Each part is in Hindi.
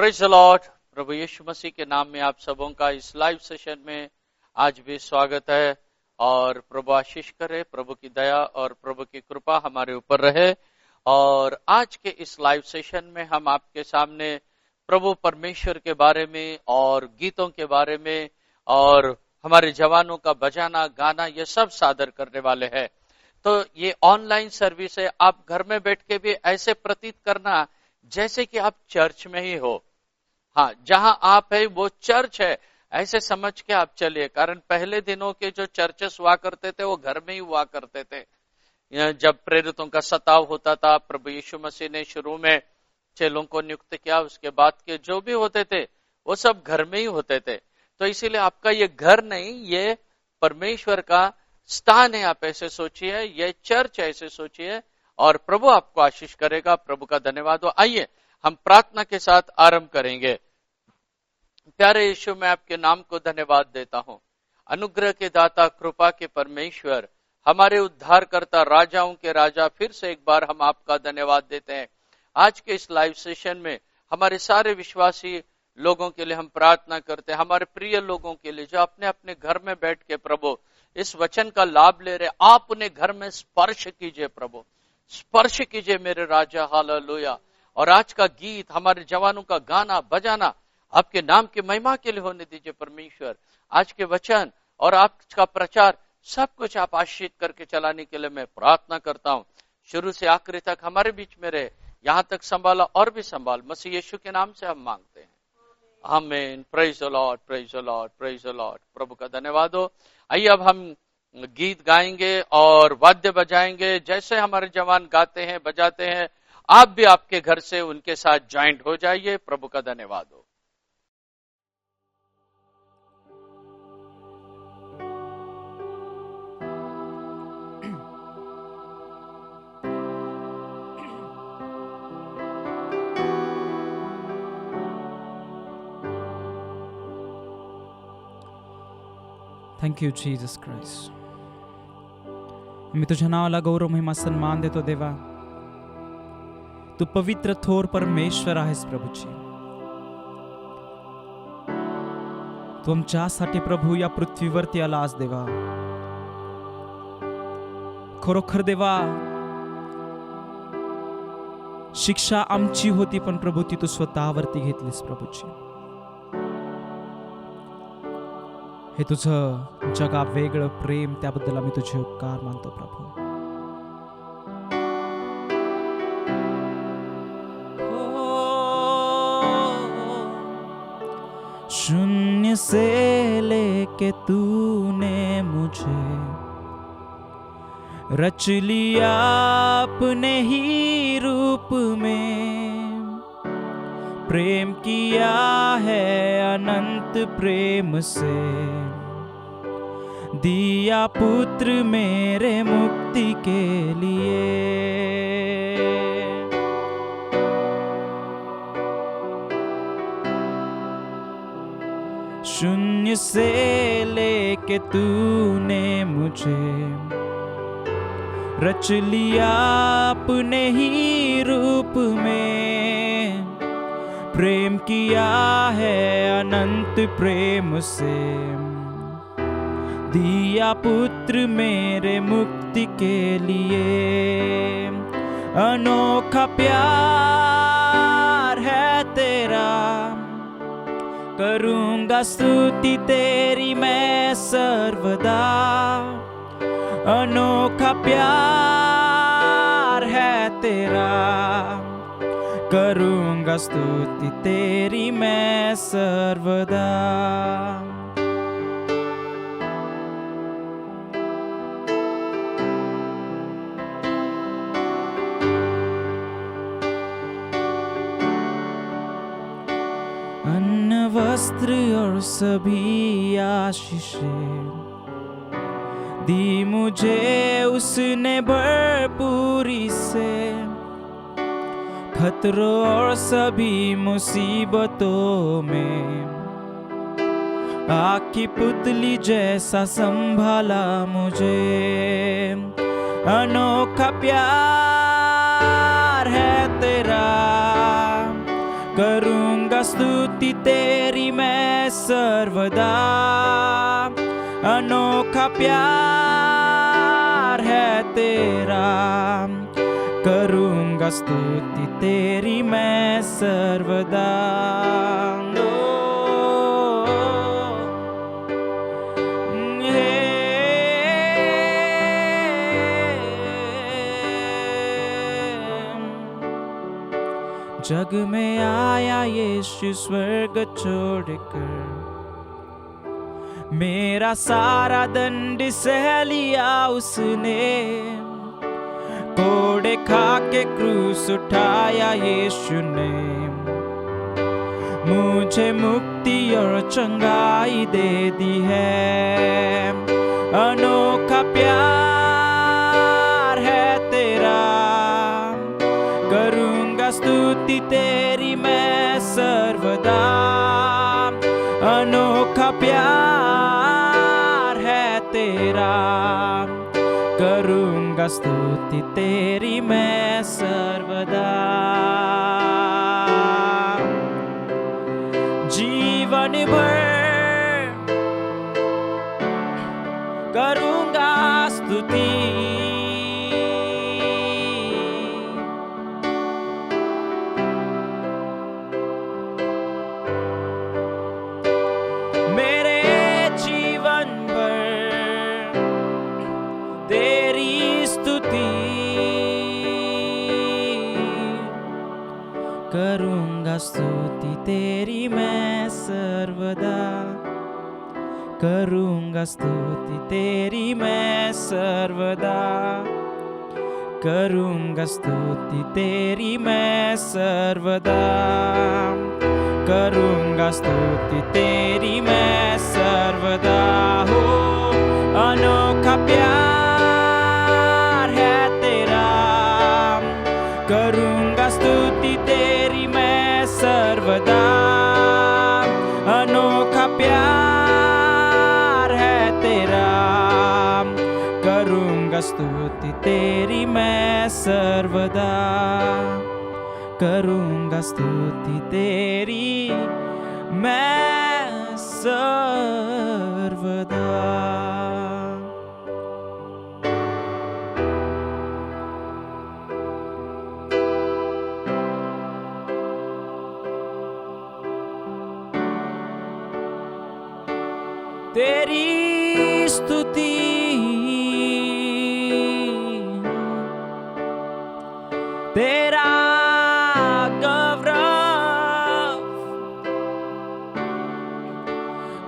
Praise the Lord. प्रभु यीशु मसीह के नाम में आप सबों का इस लाइव सेशन में आज भी स्वागत है और प्रभु आशीष करे, प्रभु की दया और प्रभु की कृपा हमारे ऊपर रहे। और आज के इस लाइव सेशन में हम आपके सामने प्रभु परमेश्वर के बारे में और गीतों के बारे में और हमारे जवानों का बजाना गाना ये सब सादर करने वाले हैं। तो ये ऑनलाइन सर्विस है, आप घर में बैठ के भी ऐसे प्रतीत करना जैसे कि आप चर्च में ही हो। हाँ, जहां आप है वो चर्च है, ऐसे समझ के आप चलिए। कारण पहले दिनों के जो चर्चेस हुआ करते थे वो घर में ही हुआ करते थे। जब प्रेरितों का सताव होता था, प्रभु यीशु मसीह ने शुरू में चेलों को नियुक्त किया, उसके बाद के जो भी होते थे वो सब घर में ही होते थे। तो इसीलिए आपका ये घर नहीं, ये परमेश्वर का स्थान है, आप ऐसे सोचिए, ये चर्च ऐसे सोचिए और प्रभु आपको आशीष करेगा। प्रभु का धन्यवाद हो। आइए हम प्रार्थना के साथ आरंभ करेंगे। प्यारे यीशु, मैं आपके नाम को धन्यवाद देता हूं। अनुग्रह के दाता, कृपा के परमेश्वर, हमारे उद्धारकर्ता, राजाओं के राजा, फिर से एक बार हम आपका धन्यवाद देते हैं। आज के इस लाइव सेशन में हमारे सारे विश्वासी लोगों के लिए हम प्रार्थना करते हैं, हमारे प्रिय लोगों के लिए जो अपने अपने घर में बैठ के प्रभु इस वचन का लाभ ले रहे, आप उन्हें घर में स्पर्श कीजिए प्रभु, स्पर्श कीजिए मेरे राजा। हालेलुया। और आज का गीत, हमारे जवानों का गाना बजाना आपके नाम की महिमा के लिए होने दीजिए परमेश्वर। आज के वचन और आपका प्रचार सब कुछ आप आशीष करके चलाने के लिए मैं प्रार्थना करता हूं। शुरू से आखिरी तक हमारे बीच में रहे, यहां तक संभाला और भी संभाल, मसीह यीशु के नाम से हम मांगते हैं, आमीन। Praise the Lord, praise the Lord, praise the Lord. प्रभु का धन्यवाद हो। आइए अब हम गीत गाएंगे और वाद्य बजाएंगे। जैसे हमारे जवान गाते हैं बजाते हैं, आप भी आपके घर से उनके साथ ज्वाइंट हो जाइए। प्रभु का धन्यवाद हो। Thank you Jesus Christ. मी तुझ्या नावाला गौरव महिमा सन्मान देतो देवा. तू पवित्र थोर परमेश्वर आहेस प्रभूची. तू आमच्यासाठी प्रभू या पृथ्वीवरती आलास देवा. खरोखर देवा, शिक्षा आमची होती पण प्रभू ती तू स्वतःवरती घेतलीस प्रभूची. हे तुझं जगा वेगळं प्रेम, त्याबद्दल आम्ही तुझे उपकार मानतो प्रभू. शून्य से लेके तूने मुझे रच लिया अपने ही रूप में. प्रेम किया है अनंत प्रेम से, दिया पुत्र मेरे मुक्ति के लिए. शून्य से लेके तूने मुझे रच लिया अपने ही रूप में. प्रेम किया है अनंत प्रेम से, दिया पुत्र मेरे मुक्ति के लिए. अनोखा प्यार है तेरा, करूँगा स्तुति तेरी मैं सर्वदा. अनोखा प्यार है तेरा, करूँगा स्तुति तेरी मैं सर्वदा. अन्न वस्त्र और सभी आशीषें दी मुझे उसने भरपूरी से. खतरों और सभी मुसीबतों में आग की पुतली जैसा संभाला मुझे. अनोखा प्यार है तेरा, करूँगा स्तुति तेरी मैं सर्वदा, अनोखा प्यार है तेरा, करूँगा स्तुति तेरी मैं सर्वदा। जग में आया यीशु स्वर्ग छोड़कर, मेरा सारा दंड सह लिया उसने, कोड़े खा के क्रूस उठाया यीशु ने, मुझे मुक्ति और चंगाई दे दी है। अनोखा प्यार है तेरा, करूँगा स्तुति तेरी मैं सर्वदा, अनोखा प्यार है तेरा, करूँगा स्तुति तेरी मैं सर्वदा। जीवन भर करूँगा स्तुति, करूँगा स्तुति तेरी मैं सर्वदा, करूँगा स्तुति तेरी मैं सर्वदा, करूँगा स्तुति तेरी मैं सर्वदा, करूँगा स्तुति तेरी मैं सर्वदा। हो अनोखा प्यार है तेरा, करूँगा स्तुति तेरी मैं सर्वदा, अनोखा प्यार है तेरा, करूँगा स्तुति तेरी मैं सर्वदा, करूँगा स्तुति तेरी मैं सर्वदा। तेरी स्तुति तेरा गौरव,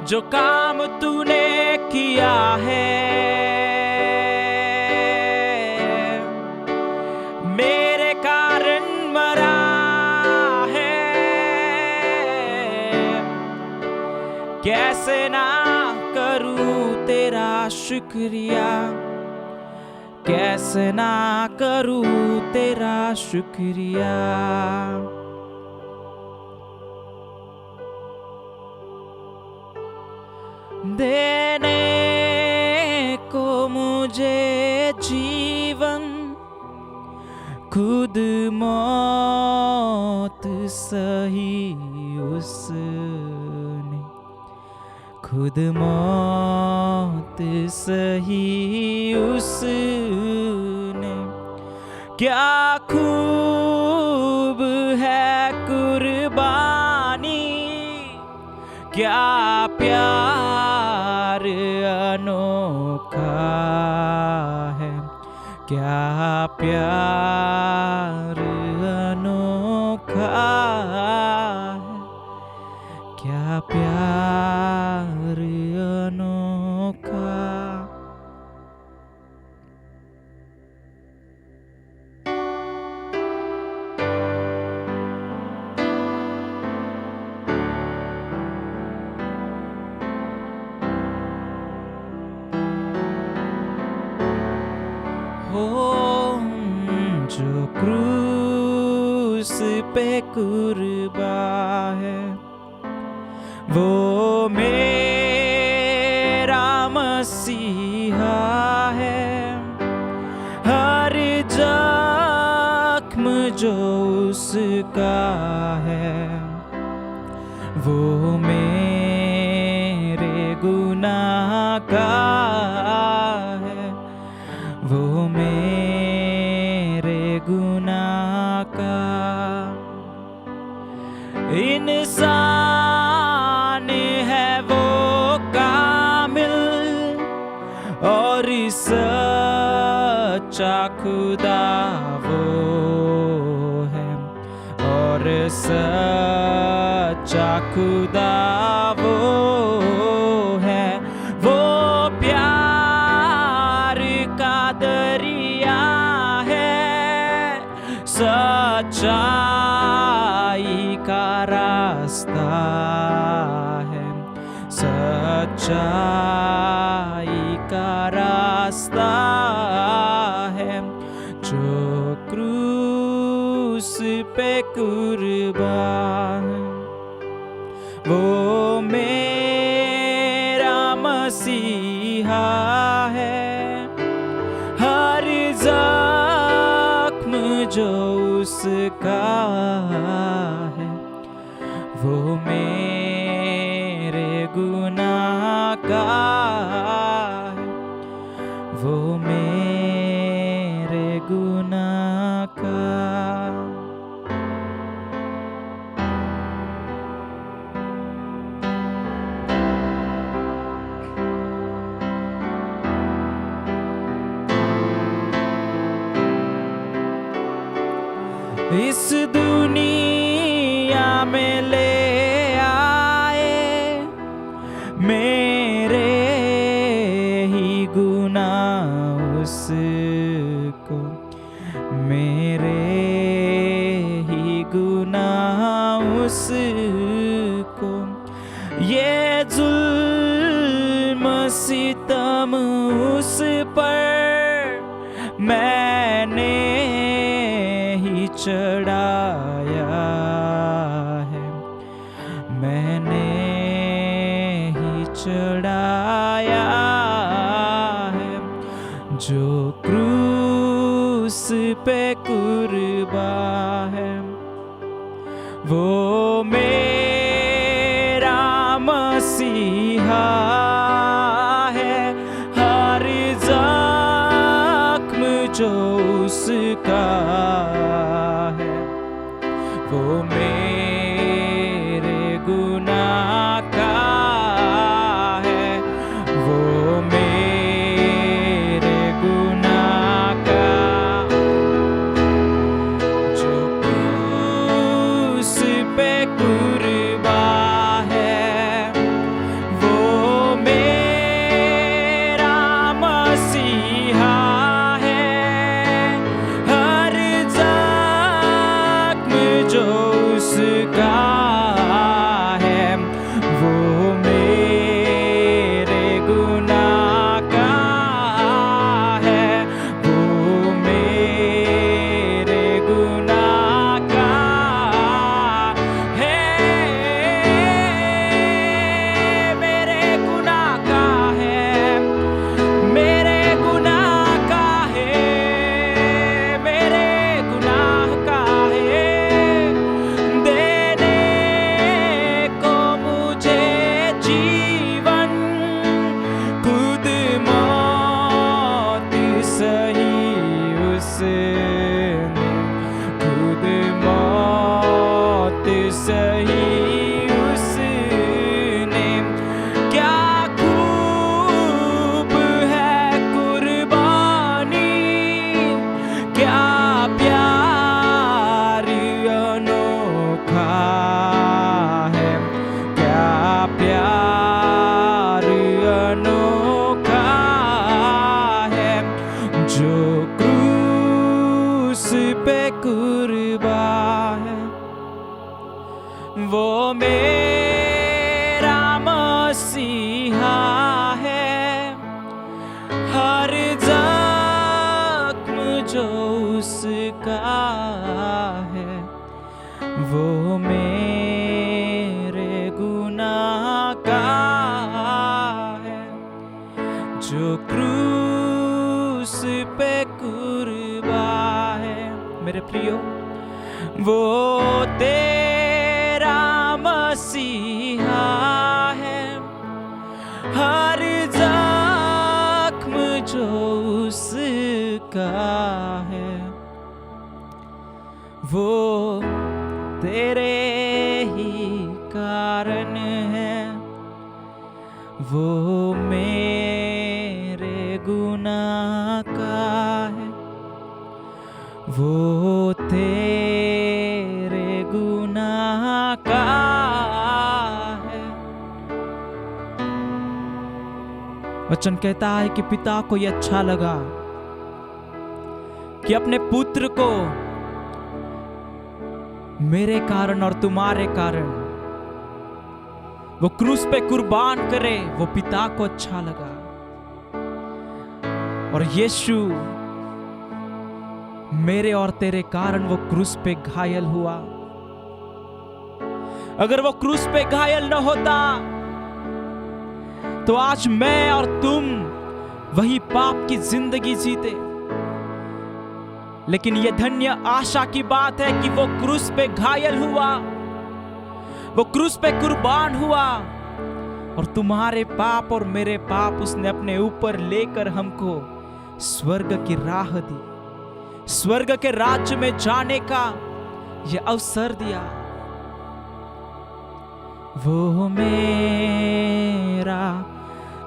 जो काम तूने किया है मेरे कारण मरा है, कैसे ना करूं तेरा शुक्रिया, कैसे ना करूं तेरा शुक्रिया। देने को मुझे जीवन, खुद मौत सही उसने, खुद मौत सही उसने, क्या खूब है कुर्बानी, क्या प्यार अनोखा है, क्या प्यार अनोखा है, क्या प्यार अनोखा। हो जो क्रूस पे कुर्बा है, वो मेरा मसीहा है। हर जख्म जो उसका है, वो मेरे गुनाह का है, वो मेरे गुनाह का। इंसान है वो कामिल और सच्चा खुदा वो है, और सच्चा खुदा वो है। वो प्यार का दरिया है, सच्चाई का रास्ता है, सच्चाई का रास्ता है। जो क्रूस पे कुर्बान, वो मेरा मसीहा है। हर जख्म जो उसका है, वो मेरे गुनाह का है, वो मेरे गुनाह का। इस दुनिया में ले आए मेरे ही गुनाह उसको, मेरे ही गुनाह उसको। ये जुल्म सितम उस पर मैंने ही चढ़ाया है, मैंने ही चढ़ाया है। जो क्रूस पे कुर्बान है, वो मेरा मसीहा है। हर जख्म जो उसका है, वो मेरे गुनाह का है, वो मेरे गुनाह का। जो क्रूस पे कुर्बान है, वो मेरा मसीहा है। हर जख्म जो उसका है, वो मेरे गुनाह का है, वो मेरे गुनाह का है, मेरे गुनाह का है, मेरे गुनाह का है, मेरे गुनाह का है। देने को मुझे जीवन, खुद मौत सही उसने, खुद मौत सही उसने। क्या खूब है कुर्बानी, क्या प्यार अनोखा है, क्या प्यार अनोखा है। जो क्रूस पे कुर्बान है, वो मेरा मसीहा है। हर जख्म जो उसका है, वो मेरे गुनाह का है। जो क्रूस पे कुर्बान है, मेरे प्रियो, वो तेरा मसीहा है, हर जख्म जो उसका है वो तेरे ही कारण है, वो मेरे गुनाह का है, वो तेरे गुनाह का है। वचन कहता है कि पिता को यह अच्छा लगा कि अपने पुत्र को मेरे कारण और तुम्हारे कारण वो क्रूस पे कुर्बान करे। वो पिता को अच्छा लगा और यीशु मेरे और तेरे कारण वो क्रूस पे घायल हुआ। अगर वो क्रूस पे घायल न होता तो आज मैं और तुम वही पाप की जिंदगी जीते। लेकिन यह धन्य आशा की बात है कि वो क्रूस पे घायल हुआ, वो क्रूस पे कुर्बान हुआ और तुम्हारे पाप और मेरे पाप उसने अपने ऊपर लेकर हमको स्वर्ग की राह दी, स्वर्ग के राज्य में जाने का यह अवसर दिया। वो मेरा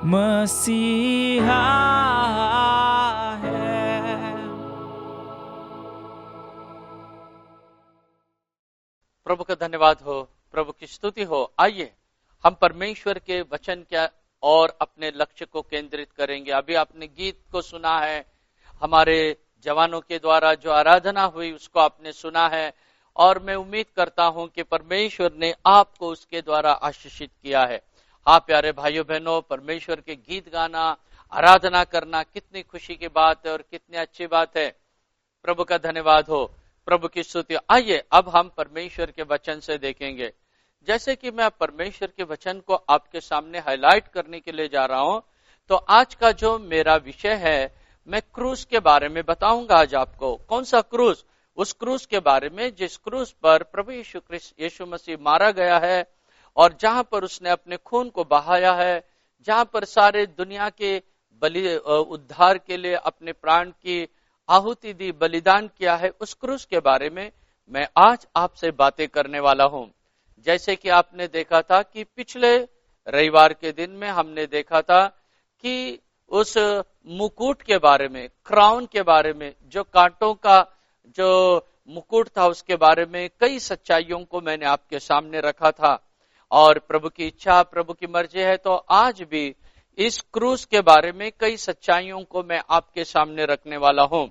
मसीहा है। प्रभु का धन्यवाद हो, प्रभु की स्तुति हो। आइए हम परमेश्वर के वचन के और अपने लक्ष्य को केंद्रित करेंगे। अभी आपने गीत को सुना है, हमारे जवानों के द्वारा जो आराधना हुई उसको आपने सुना है और मैं उम्मीद करता हूं कि परमेश्वर ने आपको उसके द्वारा आशीषित किया है। हाँ प्यारे भाइयों बहनों, परमेश्वर के गीत गाना, आराधना करना कितनी खुशी की बात है और कितनी अच्छी बात है। प्रभु का धन्यवाद हो, प्रभु की स्तुति। आइए अब हम परमेश्वर के वचन से देखेंगे। जैसे कि मैं परमेश्वर के वचन को आपके सामने हाईलाइट करने के लिए जा रहा हूं, तो आज का जो मेरा विषय है, मैं क्रूस के बारे में बताऊंगा आज आपको। कौन सा क्रूस? उस क्रूस के बारे में जिस क्रूस पर प्रभु यीशु मसीह मारा गया है और जहां पर उसने अपने खून को बहाया है, जहां पर सारे दुनिया के उद्धार के लिए अपने प्राण की आहुति दी, बलिदान किया है, उस क्रूस के बारे में मैं आज आपसे बातें करने वाला हूं। जैसे कि आपने देखा था कि पिछले रविवार के दिन में हमने देखा था कि उस मुकुट के बारे में, क्राउन के बारे में, जो कांटों का जो मुकुट था उसके बारे में कई सच्चाइयों को मैंने आपके सामने रखा था। और प्रभु की इच्छा, प्रभु की मर्जी है तो आज भी इस क्रूस के बारे में कई सच्चाइयों को मैं आपके सामने रखने वाला हूं।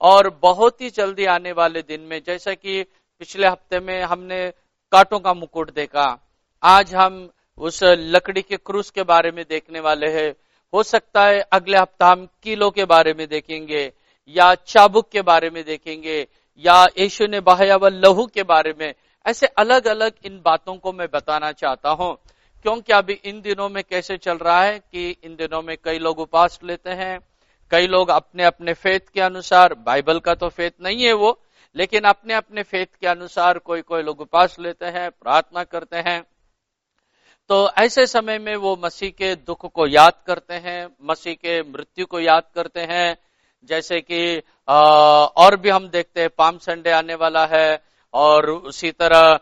और बहुत ही जल्दी आने वाले दिन में, जैसा कि पिछले हफ्ते में हमने कांटों का मुकुट देखा, आज हम उस लकड़ी के क्रूस के बारे में देखने वाले हैं। हो सकता है अगले हफ्ता हम कीलों के बारे में देखेंगे या चाबुक के बारे में देखेंगे या यीशु ने बहाया हुआ लहू के बारे में। ऐसे अलग अलग इन बातों को मैं बताना चाहता हूं, क्योंकि अभी इन दिनों में कैसे चल रहा है कि इन दिनों में कई लोग उपवास लेते हैं, कई लोग अपने अपने फेथ के अनुसार, बाइबल का तो फेथ नहीं है वो, लेकिन अपने अपने फेथ के अनुसार कोई कोई लोग उपवास लेते हैं, प्रार्थना करते हैं। तो ऐसे समय में वो मसीह के दुख को याद करते हैं, मसीह के मृत्यु को याद करते हैं। जैसे कि और भी हम देखते हैं, पाम संडे आने वाला है और उसी तरह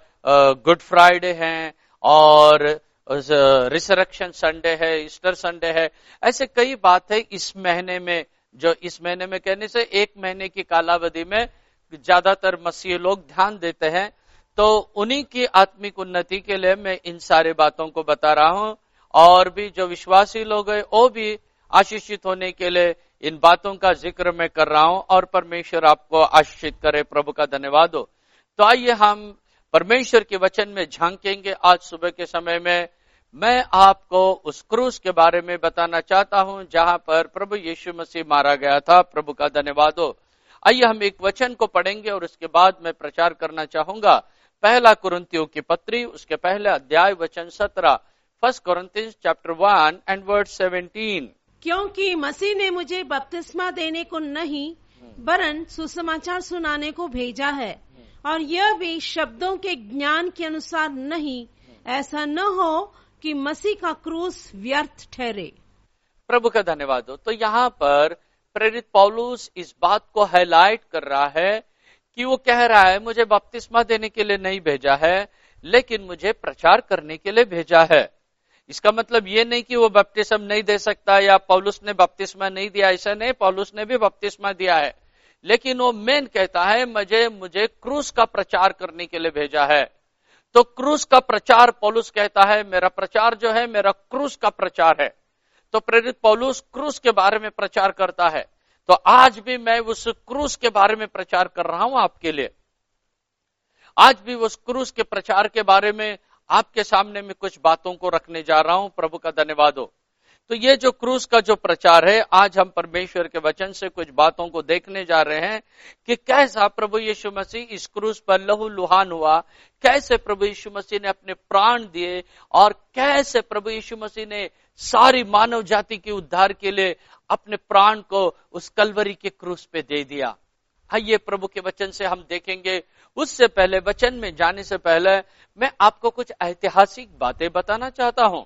गुड फ्राइडे है और रिसरेक्शन संडे है, ईस्टर संडे है। ऐसे कई बात है इस महीने में, जो इस महीने में कहने से एक महीने की कालावधि में ज्यादातर मसीह लोग ध्यान देते हैं। तो उन्हीं की आत्मिक उन्नति के लिए मैं इन सारे बातों को बता रहा हूं और भी जो विश्वासी लोग हैं वो भी आशीषित होने के लिए इन बातों का जिक्र मैं कर रहा हूं और परमेश्वर आपको आशीषित करे। प्रभु का धन्यवाद हो। तो आइए हम परमेश्वर के वचन में झांकेंगे। आज सुबह के समय में मैं आपको उस क्रूस के बारे में बताना चाहता हूं जहां पर प्रभु यीशु मसीह मारा गया था। प्रभु का धन्यवाद हो। आइए हम एक वचन को पढ़ेंगे और उसके बाद मैं प्रचार करना चाहूंगा पहला कुरिन्थियों की पत्री, उसके पहले अध्याय वचन 17, 1 Corinthians chapter 1 and verse 17। क्योंकि मसीह ने मुझे बपतिस्मा देने को नहीं वरन सुसमाचार सुनाने को भेजा है, और यह भी शब्दों के ज्ञान के अनुसार नहीं ऐसा न हो कि मसीह का क्रूस व्यर्थ ठहरे। प्रभु का धन्यवाद हो। तो यहाँ पर प्रेरित पौलुस इस बात को हाईलाइट कर रहा है कि वो कह रहा है मुझे बपतिस्मा देने के लिए नहीं भेजा है, लेकिन मुझे प्रचार करने के लिए भेजा है। इसका मतलब ये नहीं कि वो बपतिस्मा नहीं दे सकता या पौलुस ने बपतिस्मा नहीं दिया, ऐसा नहीं, पौलुस ने भी बपतिस्मा दिया है, लेकिन वो मेन कहता है मुझे क्रूस का प्रचार करने के लिए भेजा है। तो क्रूस का प्रचार, पौलुस कहता है मेरा प्रचार जो है मेरा क्रूस का प्रचार है। तो प्रेरित पौलुस क्रूस के बारे में प्रचार करता है। तो आज भी मैं उस क्रूस के बारे में प्रचार कर रहा हूं आपके लिए। आज भी उस क्रूस के प्रचार के बारे में आपके सामने में कुछ बातों को रखने जा रहा हूं। प्रभु का धन्यवाद हो। तो ये जो क्रूस का जो प्रचार है, आज हम परमेश्वर के वचन से कुछ बातों को देखने जा रहे हैं कि कैसा प्रभु यीशु मसीह इस क्रूस पर लहू लुहान हुआ, कैसे प्रभु यीशु मसीह ने अपने प्राण दिए और कैसे प्रभु यीशु मसीह ने सारी मानव जाति के उद्धार के लिए अपने प्राण को उस कलवरी के क्रूस पे दे दिया। आइए प्रभु के वचन से हम देखेंगे। उससे पहले, वचन में जाने से पहले मैं आपको कुछ ऐतिहासिक बातें बताना चाहता हूं।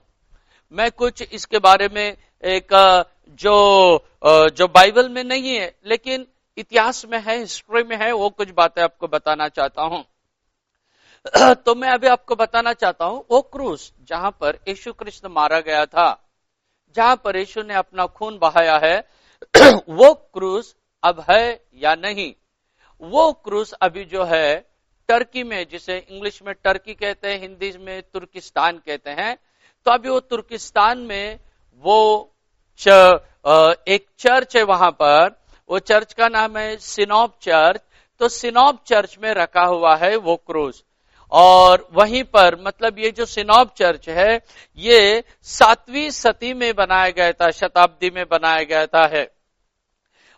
मैं कुछ इसके बारे में एक जो बाइबल में नहीं है लेकिन इतिहास में है, हिस्ट्री में है, वो कुछ बातें आपको बताना चाहता हूं। तो मैं अभी आपको बताना चाहता हूं वो क्रूस जहां पर यीशु कृष्ण मारा गया था, जहां पर यीशु ने अपना खून बहाया है, वो क्रूस अब है या नहीं। वो क्रूस अभी जो है टर्की में, जिसे इंग्लिश में टर्की कहते हैं, हिंदी में तुर्किस्तान कहते हैं, तो अभी वो तुर्किस्तान में वो एक चर्च है, वहां पर वो चर्च का नाम है सिनोप चर्च। तो सिनोप चर्च में रखा हुआ है वो क्रूस। और वहीं पर, मतलब ये जो सिनोप चर्च है ये 7वीं सदी में बनाया गया था, शताब्दी में बनाया गया था है,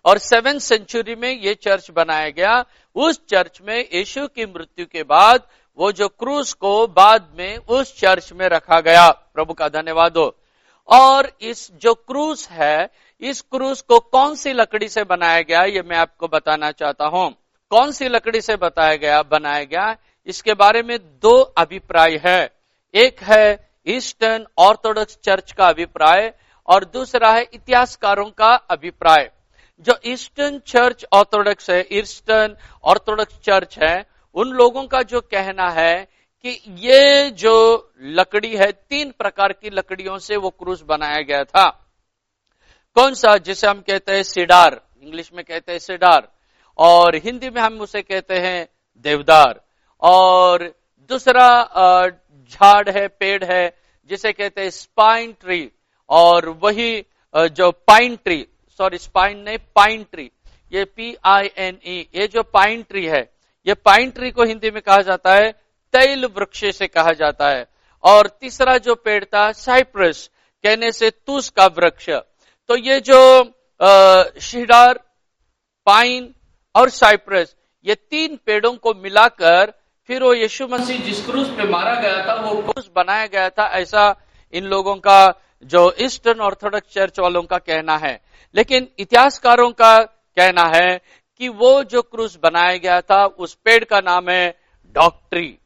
और 7th सेंचुरी में ये चर्च बनाया गया। उस चर्च में यीशु की मृत्यु के बाद वो जो क्रूस को बाद में उस चर्च में रखा गया। प्रभु का धन्यवाद हो। और इस जो क्रूस है, इस क्रूस को कौन सी लकड़ी से बनाया गया ये मैं आपको बताना चाहता हूं। कौन सी लकड़ी से बनाया गया इसके बारे में दो अभिप्राय है। एक है ईस्टर्न ऑर्थोडॉक्स चर्च का अभिप्राय और दूसरा है इतिहासकारों का अभिप्राय। जो ईस्टर्न चर्च ऑर्थोडॉक्स है, ईस्टर्न ऑर्थोडॉक्स चर्च है, उन लोगों का जो कहना है कि ये जो लकड़ी है, 3 प्रकार की लकड़ियों से वो क्रूस बनाया गया था। कौन सा? जिसे हम कहते हैं सिडार, इंग्लिश में कहते हैं सिडार, और हिंदी में हम उसे कहते हैं देवदार। और दूसरा झाड़ है, पेड़ है, जिसे कहते हैं स्पाइन ट्री, और वही जो पाइन ट्री, सॉरी स्पाइन नहीं, पाइन ट्री, ये PINE, ये जो पाइन ट्री है, ये पाइन ट्री को हिंदी में कहा जाता है तैल वृक्ष से कहा जाता है। और तीसरा जो पेड़ था साइप्रस, कहने से तूस का वृक्ष। तो ये जो शिडार, पाइन और साइप्रस, ये 3 पेड़ों को मिलाकर फिर वो यीशु मसीह जिस क्रूस पे मारा गया था वो क्रूस बनाया गया था, ऐसा इन लोगों का, जो ईस्टर्न ऑर्थोडॉक्स चर्च वालों का कहना है। लेकिन इतिहासकारों का कहना है कि वो जो क्रूस बनाया गया था उस पेड़ का नाम है डॉक्ट्री।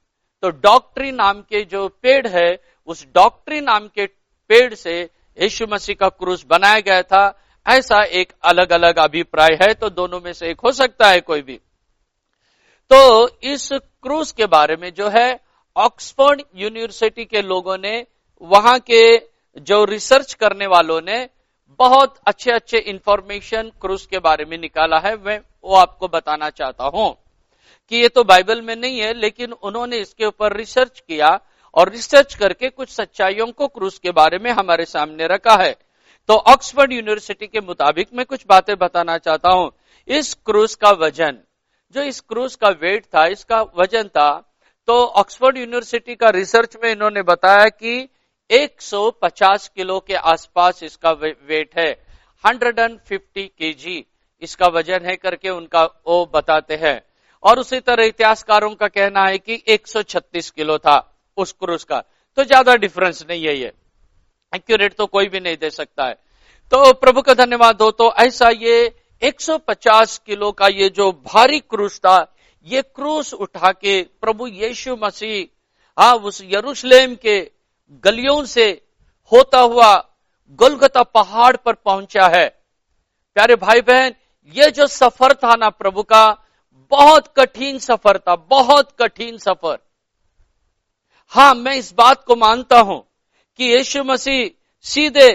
तो डॉक्ट्री नाम के जो पेड़ है, उस डॉक्ट्री नाम के पेड़ से यीशु मसीह का क्रूस बनाया गया था, ऐसा एक अलग अलग अभिप्राय है। तो दोनों में से एक हो सकता है कोई भी। तो इस क्रूस के बारे में जो है ऑक्सफोर्ड यूनिवर्सिटी के लोगों ने, वहां के जो रिसर्च करने वालों ने बहुत अच्छे अच्छे इंफॉर्मेशन क्रूस के बारे में निकाला है। मैं वो आपको बताना चाहता हूं कि ये तो बाइबल में नहीं है, लेकिन उन्होंने इसके ऊपर रिसर्च किया और रिसर्च करके कुछ सच्चाइयों को क्रूस के बारे में हमारे सामने रखा है। तो ऑक्सफोर्ड यूनिवर्सिटी के मुताबिक मैं कुछ बातें बताना चाहता हूं। इस क्रूस का वजन, जो इस क्रूस का वेट था, इसका वजन था, तो ऑक्सफोर्ड यूनिवर्सिटी का रिसर्च में इन्होंने बताया कि 150 किलो के आसपास इसका वेट है। 150 kg इसका वजन है करके उनका वो बताते हैं। और उसी तरह इतिहासकारों का कहना है कि 136 किलो था उस क्रूस का। तो ज्यादा डिफरेंस नहीं है, ये एक्यूरेट तो कोई भी नहीं दे सकता है। तो प्रभु का धन्यवाद हो। तो ऐसा ये 150 किलो का ये जो भारी क्रूस था, ये क्रूस उठा के प्रभु यीशु मसीह उस यरूशलेम के गलियों से होता हुआ गोलगता पहाड़ पर पहुंचा है। प्यारे भाई बहन, ये जो सफर था ना प्रभु का, बहुत कठिन सफर था, बहुत कठिन सफर। हाँ, मैं इस बात को मानता हूं कि यीशु मसीह सीधे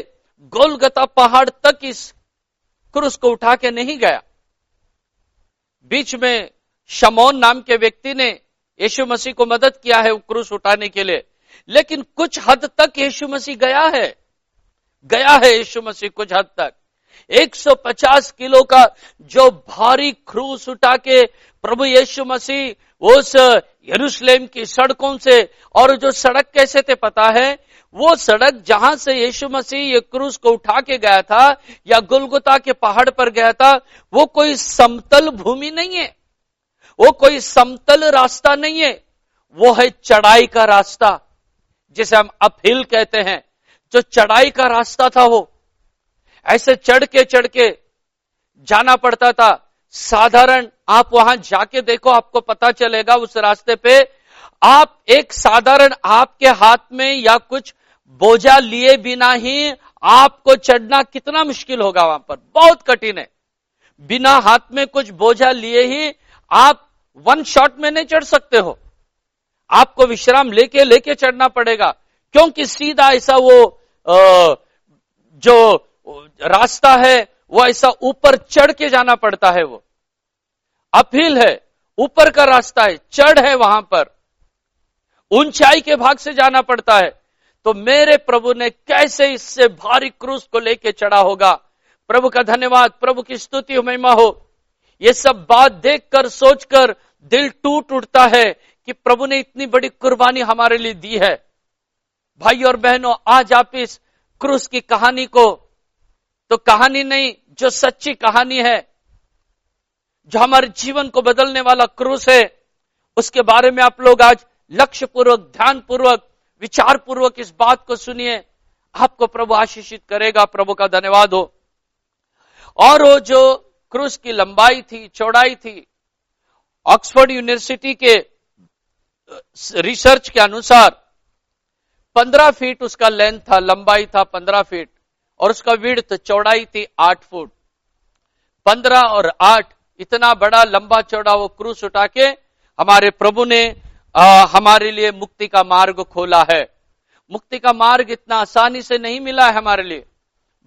गोलगता पहाड़ तक इस क्रूस को उठा के नहीं गया। बीच में शमौन नाम के व्यक्ति ने यीशु मसीह को मदद किया है वो क्रूस उठाने के लिए, लेकिन कुछ हद तक यीशु मसीह गया है यीशु मसीह कुछ हद तक। 150 किलो का जो भारी क्रूस उठा के प्रभु यीशु मसीह उस यरूशलेम की सड़कों से, और जो सड़क कैसे थे पता है, वो सड़क जहां से यीशु मसीह ये क्रूस को उठा के गया था या गुलगुता के पहाड़ पर गया था, वो कोई समतल भूमि नहीं है, वो कोई समतल रास्ता नहीं है, वो है चढ़ाई का रास्ता, जिसे हम अपहिल कहते हैं। जो चढ़ाई का रास्ता था वो ऐसे चढ़ के जाना पड़ता था। साधारण आप वहां जाके देखो, आपको पता चलेगा उस रास्ते पे आप एक साधारण आपके हाथ में या कुछ बोझा लिए बिना ही आपको चढ़ना कितना मुश्किल होगा। वहां पर बहुत कठिन है। बिना हाथ में कुछ बोझा लिए ही आप वन शॉट में नहीं चढ़ सकते हो, आपको विश्राम लेके चढ़ना पड़ेगा, क्योंकि सीधा ऐसा वो जो रास्ता है वो ऐसा ऊपर चढ़ के जाना पड़ता है। वो अपहिल है, ऊपर का रास्ता है, चढ़ है, वहां पर ऊंचाई के भाग से जाना पड़ता है। तो मेरे प्रभु ने कैसे इससे भारी क्रूस को लेके चढ़ा होगा। प्रभु का धन्यवाद, प्रभु की स्तुति महिमा हो। ये सब बात देखकर सोचकर दिल टूट उठता है कि प्रभु ने इतनी बड़ी कुर्बानी हमारे लिए दी है। भाई और बहनों, आज आप इस क्रूस की कहानी को, तो कहानी नहीं, जो सच्ची कहानी है, जो हमारे जीवन को बदलने वाला क्रूस है, उसके बारे में आप लोग आज लक्ष्य पूर्वक, ध्यान पूर्वक, विचार पूर्वक इस बात को सुनिए। आपको प्रभु आशीषित करेगा। प्रभु का धन्यवाद हो। और वो जो क्रूस की लंबाई थी, चौड़ाई थी, ऑक्सफोर्ड यूनिवर्सिटी के रिसर्च के अनुसार 15 फीट उसका लेंथ था, लंबाई था 15 फीट, और उसका विड्थ, चौड़ाई थी 8 फुट। 15 और 8, इतना बड़ा लंबा चौड़ा वो क्रूस उठा के हमारे प्रभु ने हमारे लिए मुक्ति का मार्ग खोला है। मुक्ति का मार्ग इतना आसानी से नहीं मिला है हमारे लिए,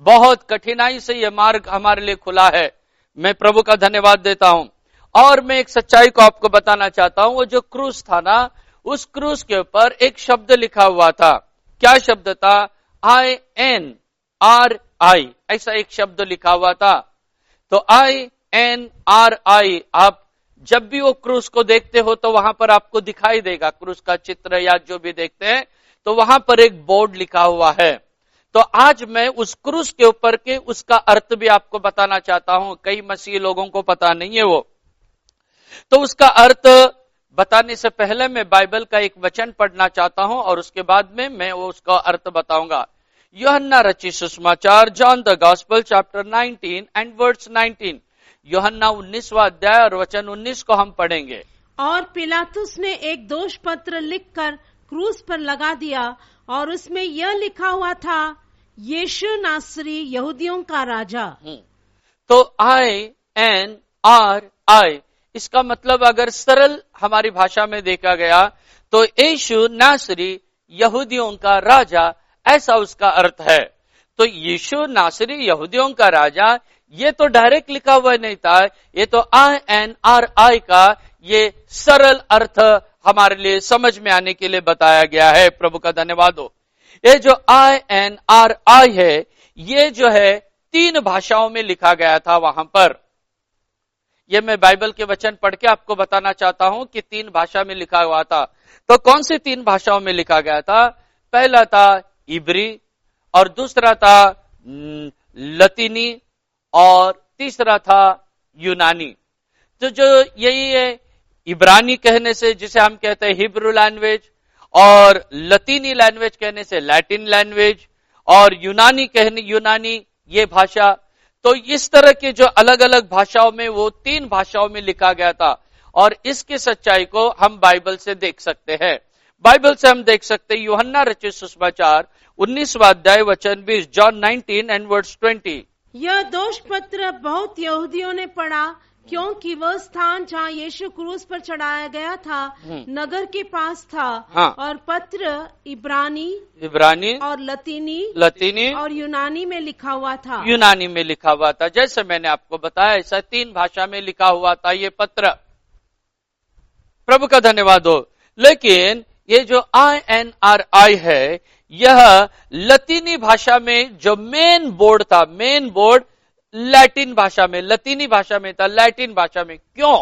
बहुत कठिनाई से यह मार्ग हमारे लिए खुला है। मैं प्रभु का धन्यवाद देता हूं। और मैं एक सच्चाई को आपको बताना चाहता हूं। वो जो क्रूस था ना, उस क्रूस के ऊपर एक शब्द लिखा हुआ था। क्या शब्द था? INRI, ऐसा एक शब्द लिखा हुआ था। तो INRI, आप जब भी वो क्रूस को देखते हो तो वहां पर आपको दिखाई देगा, क्रूस का चित्र या जो भी देखते हैं तो वहां पर एक बोर्ड लिखा हुआ है। तो आज मैं उस क्रूस के ऊपर के उसका अर्थ भी आपको बताना चाहता हूं। कई मसीही लोगों को पता नहीं है वो। तो उसका अर्थ बताने से पहले मैं बाइबल का एक वचन पढ़ना चाहता हूं और उसके बाद में मैं वो उसका अर्थ बताऊंगा। यूहन्ना रचित सुसमाचार, John the gospel chapter 19 and verse 19। यूहन्ना 19वां अध्याय और वचन 19 को हम पढ़ेंगे। और पिलातुस ने एक दोष पत्र लिखकर क्रूस पर लगा दिया और उसमें यह लिखा हुआ था, यीशु नासरी यहूदियों का राजा। तो INRI, इसका मतलब अगर सरल हमारी भाषा में देखा गया तो यीशु नासरी यहूदियों का राजा, ऐसा उसका अर्थ है। तो यीशु नासरी यहूदियों का राजा, ये तो डायरेक्ट लिखा हुआ नहीं था, ये तो INRI का ये सरल अर्थ हमारे लिए समझ में आने के लिए बताया गया है। प्रभु का धन्यवाद हो। ये जो INRI है, ये जो है 3 भाषाओं में लिखा गया था वहां पर। ये मैं बाइबल के वचन पढ़ के आपको बताना चाहता हूं कि 3 भाषा में लिखा हुआ था। तो कौन सी 3 भाषाओं में लिखा गया था? पहला था इब्री, और दूसरा था लतीनी, और तीसरा था यूनानी। तो जो यही है, इब्रानी कहने से जिसे हम कहते हैं हिब्रू लैंग्वेज, और लतीनी लैंग्वेज कहने से लैटिन लैंग्वेज, और यूनानी ये भाषा। तो इस तरह के जो अलग अलग भाषाओं में, वो 3 भाषाओं में लिखा गया था। और इसकी सच्चाई को हम बाइबल से देख सकते हैं। बाइबल से हम देख सकते हैं यूहन्ना रचित सुसमाचार 19वां अध्याय वचन 20, जॉन 19 एंड वर्स 20। यह दोष पत्र बहुत यहूदियों ने पढ़ा, क्योंकि वह स्थान जहाँ यीशु क्रूस पर चढ़ाया गया था नगर के पास था। हाँ। और पत्र इब्रानी और लतीनी और यूनानी में लिखा हुआ था। यूनानी में लिखा हुआ था। जैसे मैंने आपको बताया, ऐसा 3 भाषा में लिखा हुआ था ये पत्र। प्रभु का धन्यवाद हो। लेकिन ये जो INRI है, यह लतीनी भाषा में जो मेन बोर्ड था, मेन बोर्ड लैटिन भाषा में, लतीनी भाषा में था, लैटिन भाषा में। क्यों?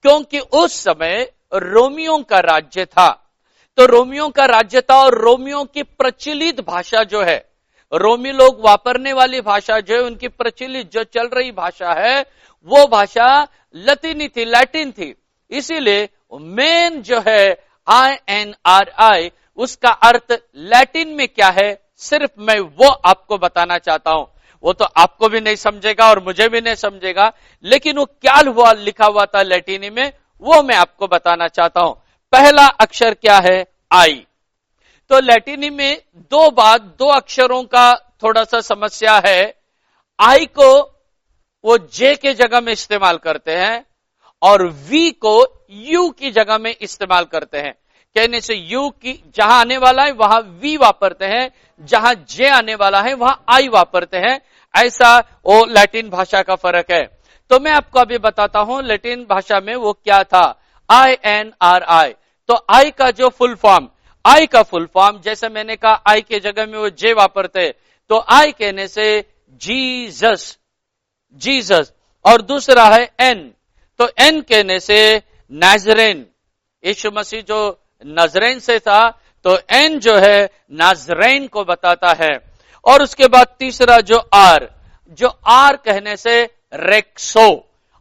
क्योंकि उस समय रोमियों का राज्य था। तो रोमियों का राज्य था और रोमियों की प्रचलित भाषा जो है, रोमी लोग वापरने वाली भाषा जो है, उनकी प्रचलित जो चल रही भाषा है, वो भाषा लतीनी थी, लैटिन थी। इसीलिए मेन जो है INRI, उसका अर्थ लैटिन में क्या है, सिर्फ मैं वो आपको बताना चाहता हूं। वो तो आपको भी नहीं समझेगा और मुझे भी नहीं समझेगा, लेकिन वो क्या हुआ लिखा हुआ था लैटिनी में, वो मैं आपको बताना चाहता हूं। पहला अक्षर क्या है? आई। तो लैटिनी में दो अक्षरों का थोड़ा सा समस्या है। आई को वो जे के जगह में इस्तेमाल करते हैं और वी को यू की जगह में इस्तेमाल करते हैं। कहने से यू की जहां आने वाला है वहां वी वापरते हैं, जहां जे आने वाला है वहां आई वापरते हैं। ऐसा वो लैटिन भाषा का फर्क है। तो मैं आपको अभी बताता हूं लैटिन भाषा में वो क्या था, INRI। तो आई का जो फुल फॉर्म, आई का फुल फॉर्म, जैसे मैंने कहा आई के जगह में वो जे वापरते, तो आई कहने से जीसस, जीसस। और दूसरा है एन, तो एन कहने से नाजरेन, यीशु मसीह जो नजरेन से था, तो एन जो है नाजरेन को बताता है। और उसके बाद तीसरा जो आर कहने से रेक्सो,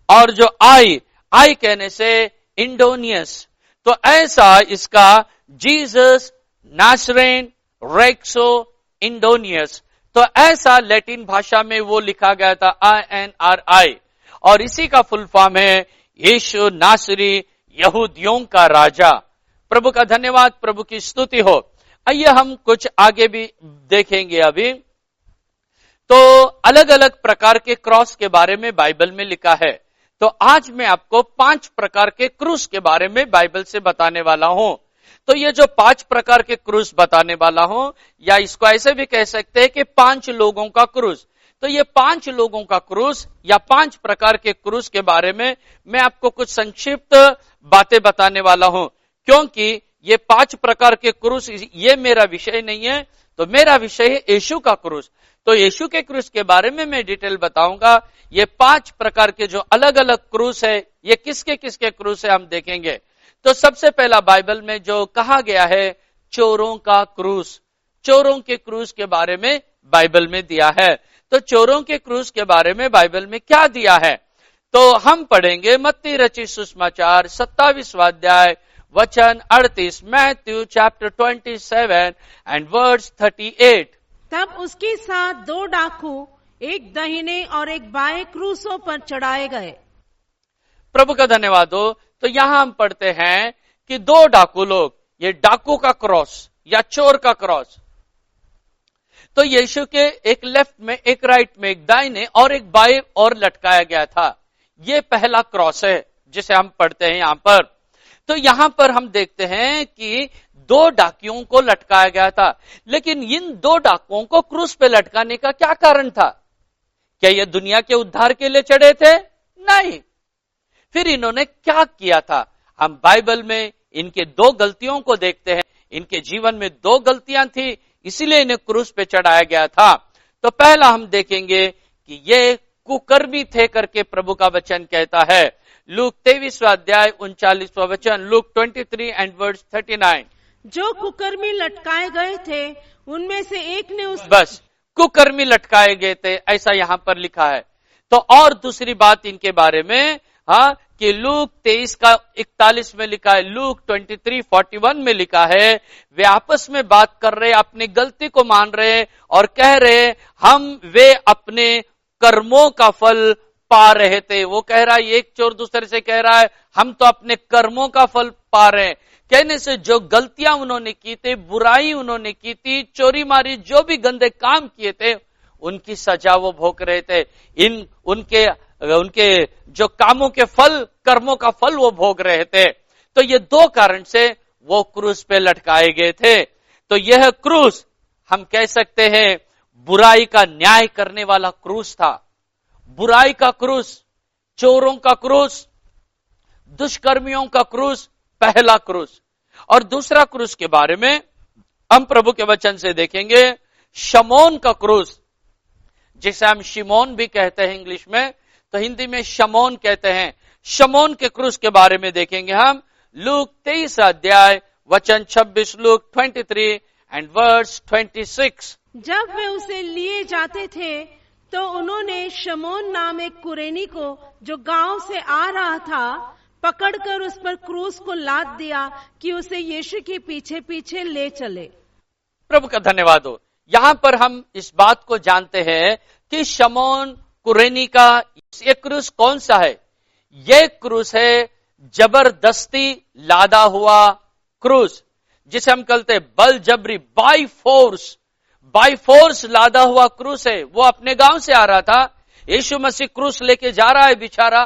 और जो आई कहने से इंडोनियस। तो ऐसा इसका जीसस, नाजरेन, रेक्सो, इंडोनियस, तो ऐसा लैटिन भाषा में वो लिखा गया था INRI। और इसी का फुल फॉर्म है यीशु नासरी, यहूदियों का राजा। प्रभु का धन्यवाद, प्रभु की स्तुति हो। आइए हम कुछ आगे भी देखेंगे। अभी तो अलग अलग प्रकार के क्रॉस के बारे में बाइबल में लिखा है। तो आज मैं आपको 5 प्रकार के क्रूस के बारे में बाइबल से बताने वाला हूं। तो ये जो 5 प्रकार के क्रूस बताने वाला हूं, या इसको ऐसे भी कह सकते हैं कि 5 लोगों का क्रूस। तो ये 5 लोगों का क्रूस या 5 प्रकार के क्रूस के बारे में मैं आपको कुछ संक्षिप्त बातें बताने वाला हूं, क्योंकि ये 5 प्रकार के क्रूस ये मेरा विषय नहीं है। तो मेरा विषय है यीशु का क्रूस। तो यीशु के क्रूस के बारे में मैं डिटेल बताऊंगा। ये 5 प्रकार के जो अलग अलग क्रूस है, ये किसके किसके क्रूस है हम देखेंगे। तो सबसे पहला बाइबल में जो कहा गया है चोरों का क्रूस, चोरों के क्रूस के बारे में बाइबल में दिया है। तो चोरों के क्रूस के बारे में बाइबल में क्या दिया है, तो हम पढ़ेंगे मत्ती रचित सुसमाचार 27वां अध्याय वचन 38, मैथ्यू चैप्टर 27 एंड वर्स 38। तब उसके साथ 2 डाकू, एक दाहिने और एक बाएं क्रूसों पर चढ़ाए गए। प्रभु का धन्यवाद हो। तो यहां हम पढ़ते हैं कि 2 डाकू लोग, ये डाकू का क्रॉस या चोर का क्रॉस, तो यीशु के एक लेफ्ट में, एक राइट में, एक दाहिने और एक बाएं और लटकाया गया था। ये पहला क्रॉस है जिसे हम पढ़ते हैं यहां पर। तो यहां पर हम देखते हैं कि 2 डाकुओं को लटकाया गया था। लेकिन इन 2 डाकुओं को क्रूस पे लटकाने का क्या कारण था? क्या ये दुनिया के उद्धार के लिए चढ़े थे? नहीं। फिर इन्होंने क्या किया था? हम बाइबल में इनके 2 गलतियों को देखते हैं। इनके जीवन में 2 गलतियां थी, इसीलिए इन्हें क्रूस पे चढ़ाया गया था। तो पहला हम देखेंगे कि ये कुकर्मी थे करके प्रभु का वचन कहता है। लूक 23वां अध्याय 39वां वचन, लूक 23 एंड वर्स 39। जो कुकर्मी लटकाए गए थे उनमें से एक ने बस कुकर्मी लटकाए गए थे, ऐसा यहां पर लिखा है। तो और दूसरी बात इनके बारे में, कि लूक 23 का 41 में लिखा है, लूक 23:41 में लिखा है, वे आपस में बात कर रहे, अपनी गलती को मान रहे और कह रहे हम वे अपने कर्मों का फल पा रहे थे। वो कह रहा है, एक चोर दूसरे से कह रहा है हम तो अपने कर्मों का फल पा रहे हैं। कहने से जो गलतियां उन्होंने की थी, बुराई उन्होंने की थी, चोरी मारी, जो भी गंदे काम किए थे, उनकी सजा वो भोग रहे थे। उनके जो कामों के फल, कर्मों का फल वो भोग रहे थे। तो ये दो कारण से वो क्रूस पे लटकाए गए थे। तो यह क्रूस हम कह सकते हैं बुराई का न्याय करने वाला क्रूस था। बुराई का क्रूस, चोरों का क्रूस, दुष्कर्मियों का क्रूस, पहला क्रूस। और दूसरा क्रूस के बारे में हम प्रभु के वचन से देखेंगे, शमौन का क्रूस, जिसे हम शिमोन भी कहते हैं इंग्लिश में, तो हिंदी में शमौन कहते हैं। शमौन के क्रूस के बारे में देखेंगे हम लूक 23 अध्याय वचन 26, लूक 23 एंड वर्स 26। जब वे उसे लिए जाते थे तो उन्होंने शमौन नाम एक कुरेनी को, जो गांव से आ रहा था, पकड़कर उस पर क्रूस को लाद दिया कि उसे यीशु के पीछे पीछे ले चले। प्रभु का धन्यवाद हो। यहां पर हम इस बात को जानते हैं कि शमौन कुरेनी का ये क्रूस कौन सा है? यह क्रूस है जबरदस्ती लादा हुआ क्रूस, जिसे हम कहते हैं बलजबरी, बाय फोर्स लादा हुआ क्रूस है। वो अपने गांव से आ रहा था, यीशु मसीह क्रूस लेके जा रहा है बेचारा।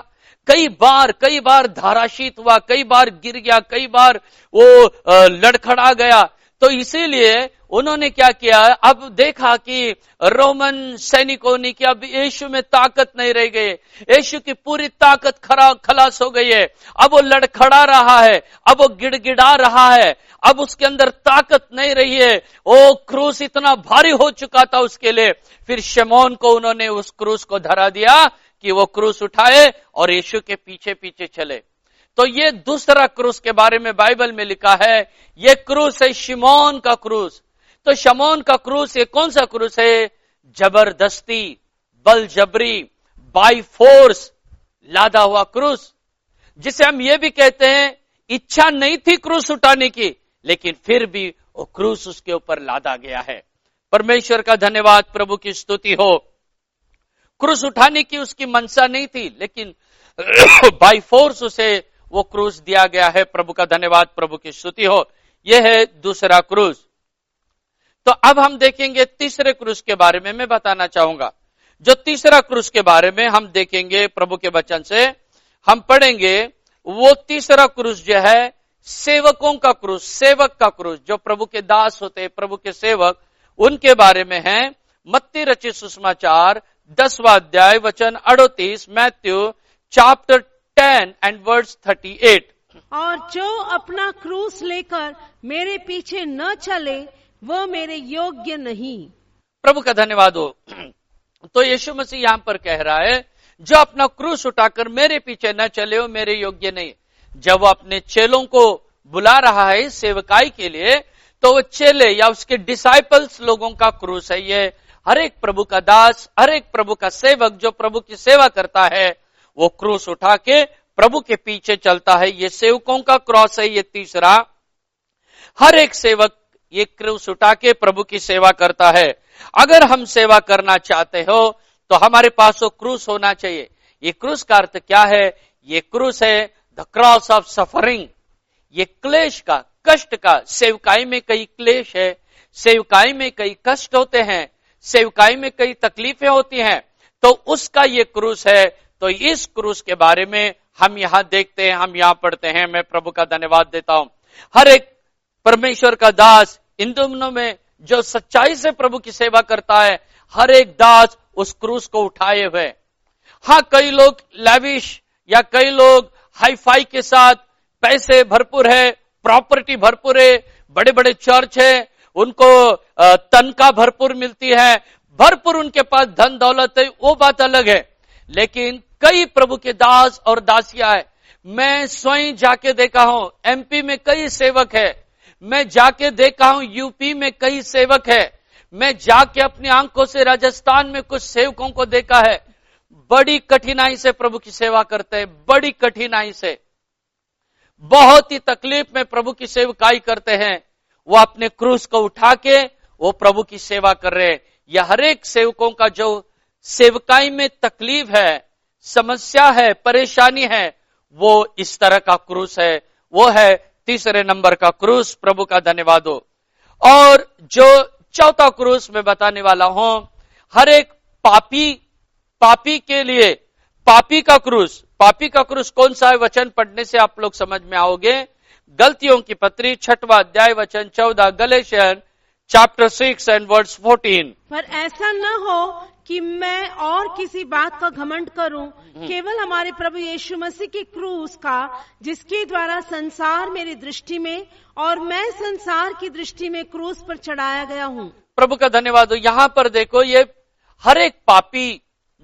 कई बार धाराशीत हुआ, कई बार गिर गया, कई बार वो लड़खड़ा गया। तो इसीलिए उन्होंने क्या किया, अब देखा कि रोमन सैनिकों ने कि अब यीशु में ताकत नहीं रह गई, यीशु की पूरी ताकत खलास हो गई है। अब वो लड़खड़ा रहा है, अब वो गिड़गिड़ा रहा है, अब उसके अंदर ताकत नहीं रही है। वो क्रूस इतना भारी हो चुका था उसके लिए। फिर शमौन को उन्होंने उस क्रूस को धरा दिया कि वो क्रूस उठाए और यीशु के पीछे पीछे चले। तो ये दूसरा क्रूस के बारे में बाइबल में लिखा है, ये क्रूस है शिमोन का क्रूस। तो शमौन का क्रूस ये कौन सा क्रूस है? जबरदस्ती, बलजबरी, बाय फोर्स लादा हुआ क्रूस, जिसे हम ये भी कहते हैं इच्छा नहीं थी क्रूस उठाने की, लेकिन फिर भी वो क्रूस उसके ऊपर लादा गया है। परमेश्वर का धन्यवाद, प्रभु की स्तुति हो। क्रूस उठाने की उसकी मनसा नहीं थी, लेकिन बाय फोर्स उसे वो क्रूस दिया गया है। प्रभु का धन्यवाद, प्रभु की स्तुति हो। यह है दूसरा क्रूस। तो अब हम देखेंगे तीसरे क्रूस के बारे में मैं बताना चाहूंगा। जो तीसरा क्रूस के बारे में हम देखेंगे प्रभु के वचन से, हम पढ़ेंगे, वो तीसरा क्रूस जो है सेवकों का क्रूस, सेवक का क्रूस, जो प्रभु के दास होते हैं, प्रभु के सेवक, उनके बारे में है। मत्ती रचित सुसमाचार 10वां अध्याय वचन 38, मैथ्यू चैप्टर 10 एंड वर्स 38। और जो अपना क्रूस लेकर मेरे पीछे न चले वो मेरे योग्य नहीं। प्रभु का धन्यवाद हो। तो यीशु मसीह यहां पर कह रहा है, जो अपना क्रूस उठाकर मेरे पीछे न चले वो मेरे योग्य नहीं। जब वो अपने चेलों को बुला रहा है सेवकाई के लिए, तो वो चेले या उसके डिसाइपल्स लोगों का क्रूस है। ये हर एक प्रभु का दास, हर एक प्रभु का सेवक जो प्रभु की सेवा करता है, वो क्रूस उठा के प्रभु के पीछे चलता है। ये सेवकों का क्रॉस है। ये तीसरा, हर एक सेवक ये क्रूस उठा के प्रभु की सेवा करता है। अगर हम सेवा करना चाहते हो तो हमारे पास वो क्रूस होना चाहिए। ये क्रूस का अर्थ क्या है? ये क्रूस है द क्रॉस ऑफ सफरिंग, ये क्लेश का, कष्ट का। सेवकाई में कई क्लेश है, सेवकाई में कई कष्ट होते हैं, सेवकाई में कई तकलीफें होती हैं, तो उसका ये क्रूस है। तो इस क्रूस के बारे में हम यहां देखते हैं, हम यहां पढ़ते हैं। मैं प्रभु का धन्यवाद देता हूं। हर एक परमेश्वर का दास इन दोनों में जो सच्चाई से प्रभु की सेवा करता है, हर एक दास उस क्रूस को उठाए हुए। हाँ, कई लोग लैविश या कई लोग हाई फाई के साथ, पैसे भरपूर है, प्रॉपर्टी भरपूर है, बड़े बड़े चर्च है, उनको तनख्वाह भरपूर मिलती है, भरपूर उनके पास धन दौलत है, वो बात अलग है। लेकिन कई प्रभु के दास और दासियां है, मैं स्वयं जाके देखा हूं, एमपी में कई सेवक है, मैं जाके देखा हूं यूपी में कई सेवक है, मैं जाके अपनी आंखों से राजस्थान में कुछ सेवकों को देखा है, बड़ी कठिनाई से प्रभु की सेवा करते हैं, बड़ी कठिनाई से, बहुत ही तकलीफ में प्रभु की सेवकाई करते हैं। वो अपने क्रूस को उठा के वो प्रभु की सेवा कर रहे हैं। यह हर एक सेवकों का जो सेवकाई में तकलीफ है, समस्या है, परेशानी है, वो इस तरह का क्रूस है। वो है तीसरे नंबर का क्रूस, प्रभु का धन्यवाद हो। और जो चौथा क्रूस मैं बताने वाला हूं, हर एक पापी के लिए पापी का क्रूस कौन सा है? वचन पढ़ने से आप लोग समझ में आओगे। गलतियों की पत्री 6वां अध्याय वचन 14, गलेशियन चैप्टर 6 एंड वर्स 14। पर ऐसा न हो कि मैं और किसी बात का घमंड करूं, केवल हमारे प्रभु यीशु मसीह के क्रूस का, जिसके द्वारा संसार मेरी दृष्टि में और मैं संसार की दृष्टि में क्रूस पर चढ़ाया गया हूं। प्रभु का धन्यवाद हो। यहां पर देखो, ये हर एक पापी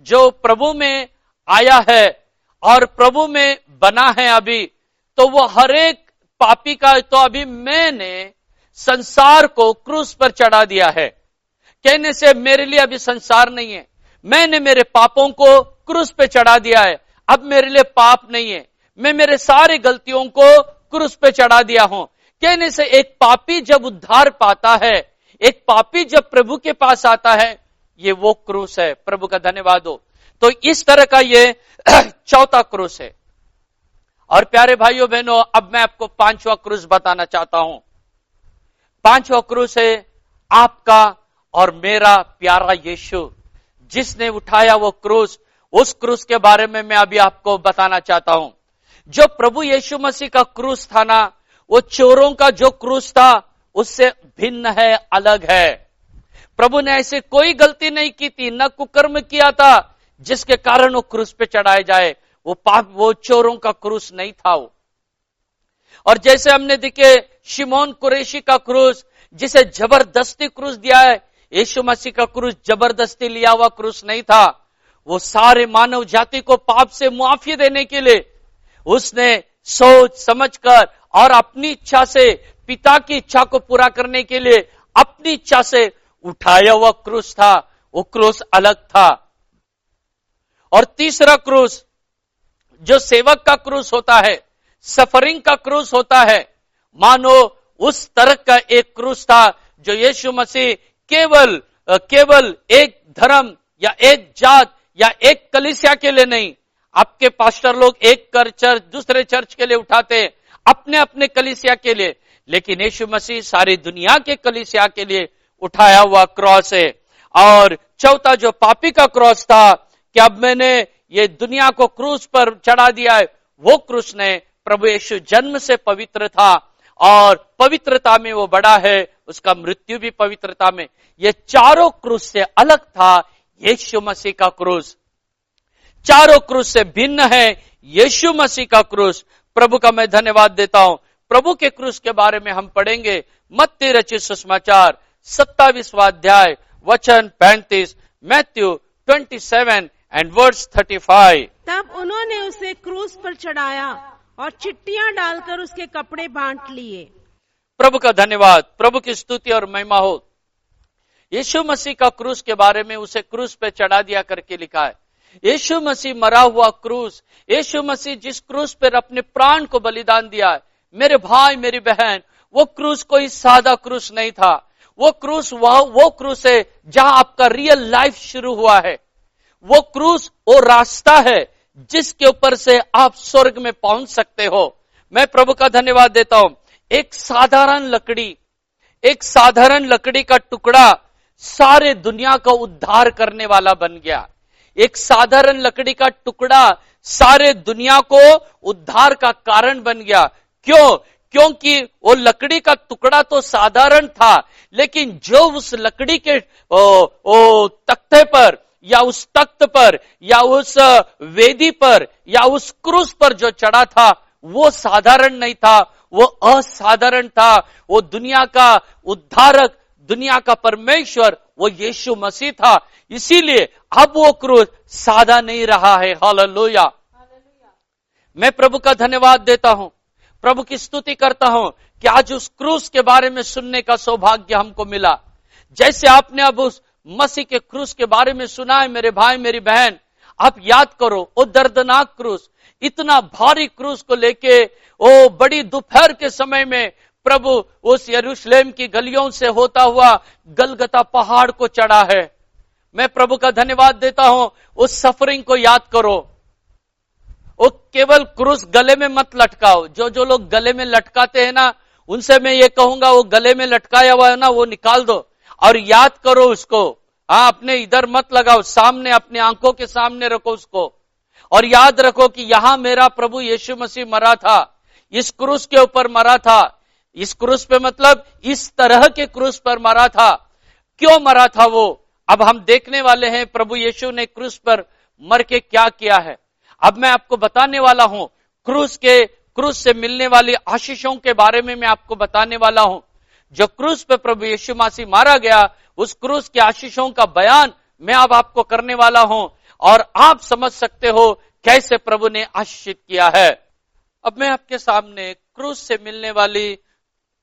जो प्रभु में आया है और प्रभु में बना है अभी, तो वो हर एक पापी का, तो अभी मैंने संसार को क्रूस पर चढ़ा दिया है। कहने से मेरे लिए अभी संसार नहीं है, मैंने मेरे पापों को क्रूस पे चढ़ा दिया है। अब मेरे लिए पाप नहीं है, मैं मेरे सारे गलतियों को क्रूस पे चढ़ा दिया हूं। कहने से एक पापी जब उद्धार पाता है, एक पापी जब प्रभु के पास आता है, ये वो क्रूस है। प्रभु का धन्यवाद हो। तो इस तरह का ये चौथा क्रूस है। और प्यारे भाइयों बहनों, अब मैं आपको 5वां क्रूस बताना चाहता हूं। 5वां क्रूस है आपका और मेरा प्यारा यीशु, जिसने उठाया वो क्रूस। उस क्रूस के बारे में मैं अभी आपको बताना चाहता हूं। जो प्रभु यीशु मसीह का क्रूस था ना, वो चोरों का जो क्रूस था उससे भिन्न है, अलग है। प्रभु ने ऐसे कोई गलती नहीं की थी, न कुकर्म किया था जिसके कारण वो क्रूस पे चढ़ाए जाए। वो चोरों का क्रूस नहीं था वो। और जैसे हमने देखे शिमोन कुरैशी का क्रूस, जिसे जबरदस्ती क्रूस दिया है, यीशु मसीह का क्रूस जबरदस्ती लिया हुआ क्रूस नहीं था। वो सारे मानव जाति को पाप से मुआफी देने के लिए उसने सोच समझकर और अपनी इच्छा से, पिता की इच्छा को पूरा करने के लिए अपनी इच्छा से उठाया हुआ क्रूस था। वो क्रूस अलग था। और तीसरा क्रूस जो सेवक का क्रूस होता है, सफरिंग का क्रूस होता है, मानो उस तरह का एक क्रूस था जो यीशु मसीह केवल एक धर्म या एक जात या एक कलीसिया के लिए नहीं। आपके पास्टर लोग एक चर्च दूसरे चर्च के लिए उठाते, अपने अपने कलीसिया के लिए, लेकिन यीशु मसीह सारी दुनिया के कलीसिया के लिए उठाया हुआ क्रॉस है। और चौथा जो पापी का क्रॉस था कि अब मैंने ये दुनिया को क्रूस पर चढ़ा दिया है, वो क्रूस ने प्रभु यीशु जन्म से पवित्र था और पवित्रता में वो बड़ा है, उसका मृत्यु भी पवित्रता में। ये चारों क्रूस से अलग था यीशु मसीह का क्रूस। चारों क्रूस से भिन्न है यीशु मसीह का क्रूस। प्रभु का मैं धन्यवाद देता हूं। प्रभु के क्रूस के बारे में हम पढ़ेंगे मत्ती रचित सुसमाचार 27वां अध्याय वचन 35, मैथ्यू 27 एंड वर्स 35। तब उन्होंने उसे क्रूस पर चढ़ाया और चिट्टियां डालकर उसके कपड़े बांट लिए। प्रभु का धन्यवाद, प्रभु की स्तुति और महिमा हो। यीशु मसीह का क्रूस के बारे में उसे क्रूस पे चढ़ा दिया करके लिखा है। यीशु मसीह मरा हुआ क्रूस, यीशु मसीह जिस क्रूस पर अपने प्राण को बलिदान दिया है, मेरे भाई मेरी बहन, वो क्रूस कोई सादा क्रूस नहीं था। वो क्रूस वो क्रूस है जहां आपका रियल लाइफ शुरू हुआ है। वो क्रूस वो रास्ता है जिसके ऊपर से आप स्वर्ग में पहुंच सकते हो। मैं प्रभु का धन्यवाद देता हूं। एक साधारण लकड़ी का टुकड़ा सारे दुनिया का उद्धार करने वाला बन गया। एक साधारण लकड़ी का टुकड़ा सारे दुनिया को उद्धार का कारण बन गया। क्यों? क्योंकि वो लकड़ी का टुकड़ा तो साधारण था, लेकिन जो उस लकड़ी के तख्ते पर या उस तख्त पर या उस वेदी पर या उस क्रूस पर जो चढ़ा था, वो साधारण नहीं था, वो असाधारण था। वो दुनिया का उद्धारक, दुनिया का परमेश्वर, वो यीशु मसीह था। इसीलिए अब वो क्रूस सादा नहीं रहा है। हालेलुया। मैं प्रभु का धन्यवाद देता हूं, प्रभु की स्तुति करता हूं कि आज उस क्रूस के बारे में सुनने का सौभाग्य हमको मिला। जैसे आपने अब उस मसीह के क्रूस के बारे में सुना है, मेरे भाई मेरी बहन, आप याद करो वो दर्दनाक क्रूस, इतना भारी क्रूस को लेके वो बड़ी दोपहर के समय में प्रभु उस यरूशलेम की गलियों से होता हुआ गलगता पहाड़ को चढ़ा है। मैं प्रभु का धन्यवाद देता हूं। उस सफरिंग को याद करो, वो केवल क्रूस गले में मत लटकाओ। जो लोग गले में लटकाते हैं ना, उनसे मैं ये कहूंगा वो गले में लटकाया हुआ है ना, वो निकाल दो और याद करो उसको। अपने इधर मत लगाओ, सामने अपने आंखों के सामने रखो उसको, और याद रखो कि यहां मेरा प्रभु यीशु मसीह मरा था, इस क्रूस के ऊपर मरा था। इस क्रूस पे मतलब इस तरह के क्रूस पर मरा था। क्यों मरा था वो? अब हम देखने वाले हैं प्रभु यीशु ने क्रूस पर मर के क्या किया है। अब मैं आपको बताने वाला हूं, क्रूस से मिलने वाली आशीषों के बारे में मैं आपको बताने वाला हूं। जो क्रूस पे प्रभु यीशु मसीह मारा गया, उस क्रूस की आशीषों का बयान मैं अब आपको करने वाला हूं, और आप समझ सकते हो कैसे प्रभु ने आशीषित किया है। अब मैं आपके सामने क्रूस से मिलने वाली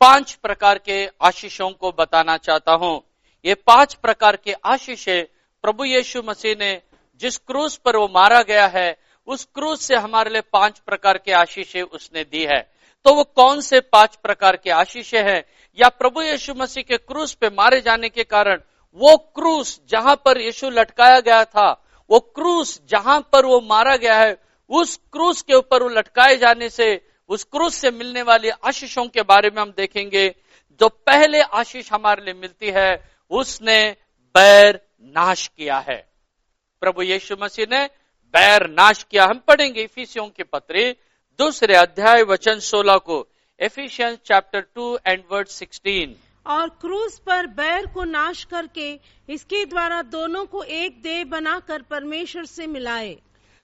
5 प्रकार के आशीषों को बताना चाहता हूं। ये 5 प्रकार के आशीषें प्रभु यीशु मसीह ने जिस क्रूस पर वो मारा गया है, उस क्रूस से हमारे लिए 5 प्रकार के आशीषें उसने दी है। तो वो कौन से 5 प्रकार के आशीषें हैं, या प्रभु यीशु मसीह के क्रूस पे मारे जाने के कारण वो क्रूस जहां पर यीशु लटकाया गया था, वो क्रूस जहां पर वो मारा गया है, उस क्रूस के ऊपर वो लटकाए जाने से उस क्रूस से मिलने वाली आशीषों के बारे में हम देखेंगे। जो पहले आशीष हमारे लिए मिलती है, उसने बैर नाश किया है। प्रभु यीशु मसीह ने बैर नाश किया। हम पढ़ेंगे इफिसियों के पत्र 2 अध्याय वचन 16 को, एफिशियंस चैप्टर 2 एंड वर्स 16। और क्रूस पर बैर को नाश करके इसके द्वारा दोनों को एक देह बनाकर परमेश्वर से मिलाए।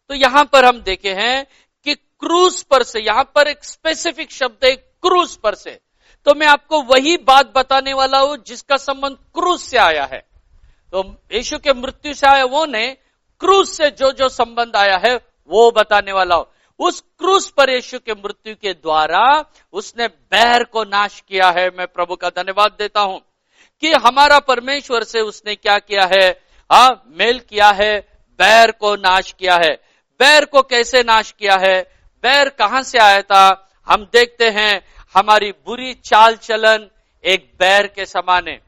तो यहां पर हम देखे हैं कि क्रूस पर से, यहां पर एक स्पेसिफिक शब्द है क्रूस पर से। तो मैं आपको वही बात बताने वाला हूं जिसका संबंध क्रूस से आया है। तो यीशु के मृत्यु से आया वो ने, क्रूस से जो संबंध आया है वो बताने वाला हूं। उस क्रूस पर यीशु के मृत्यु के द्वारा उसने बैर को नाश किया है। मैं प्रभु का धन्यवाद देता हूं कि हमारा परमेश्वर से उसने क्या किया है, मेल किया है, बैर को नाश किया है। बैर को कैसे नाश किया है? बैर कहां से आया था? हम देखते हैं हमारी बुरी चाल चलन एक बैर के समान है।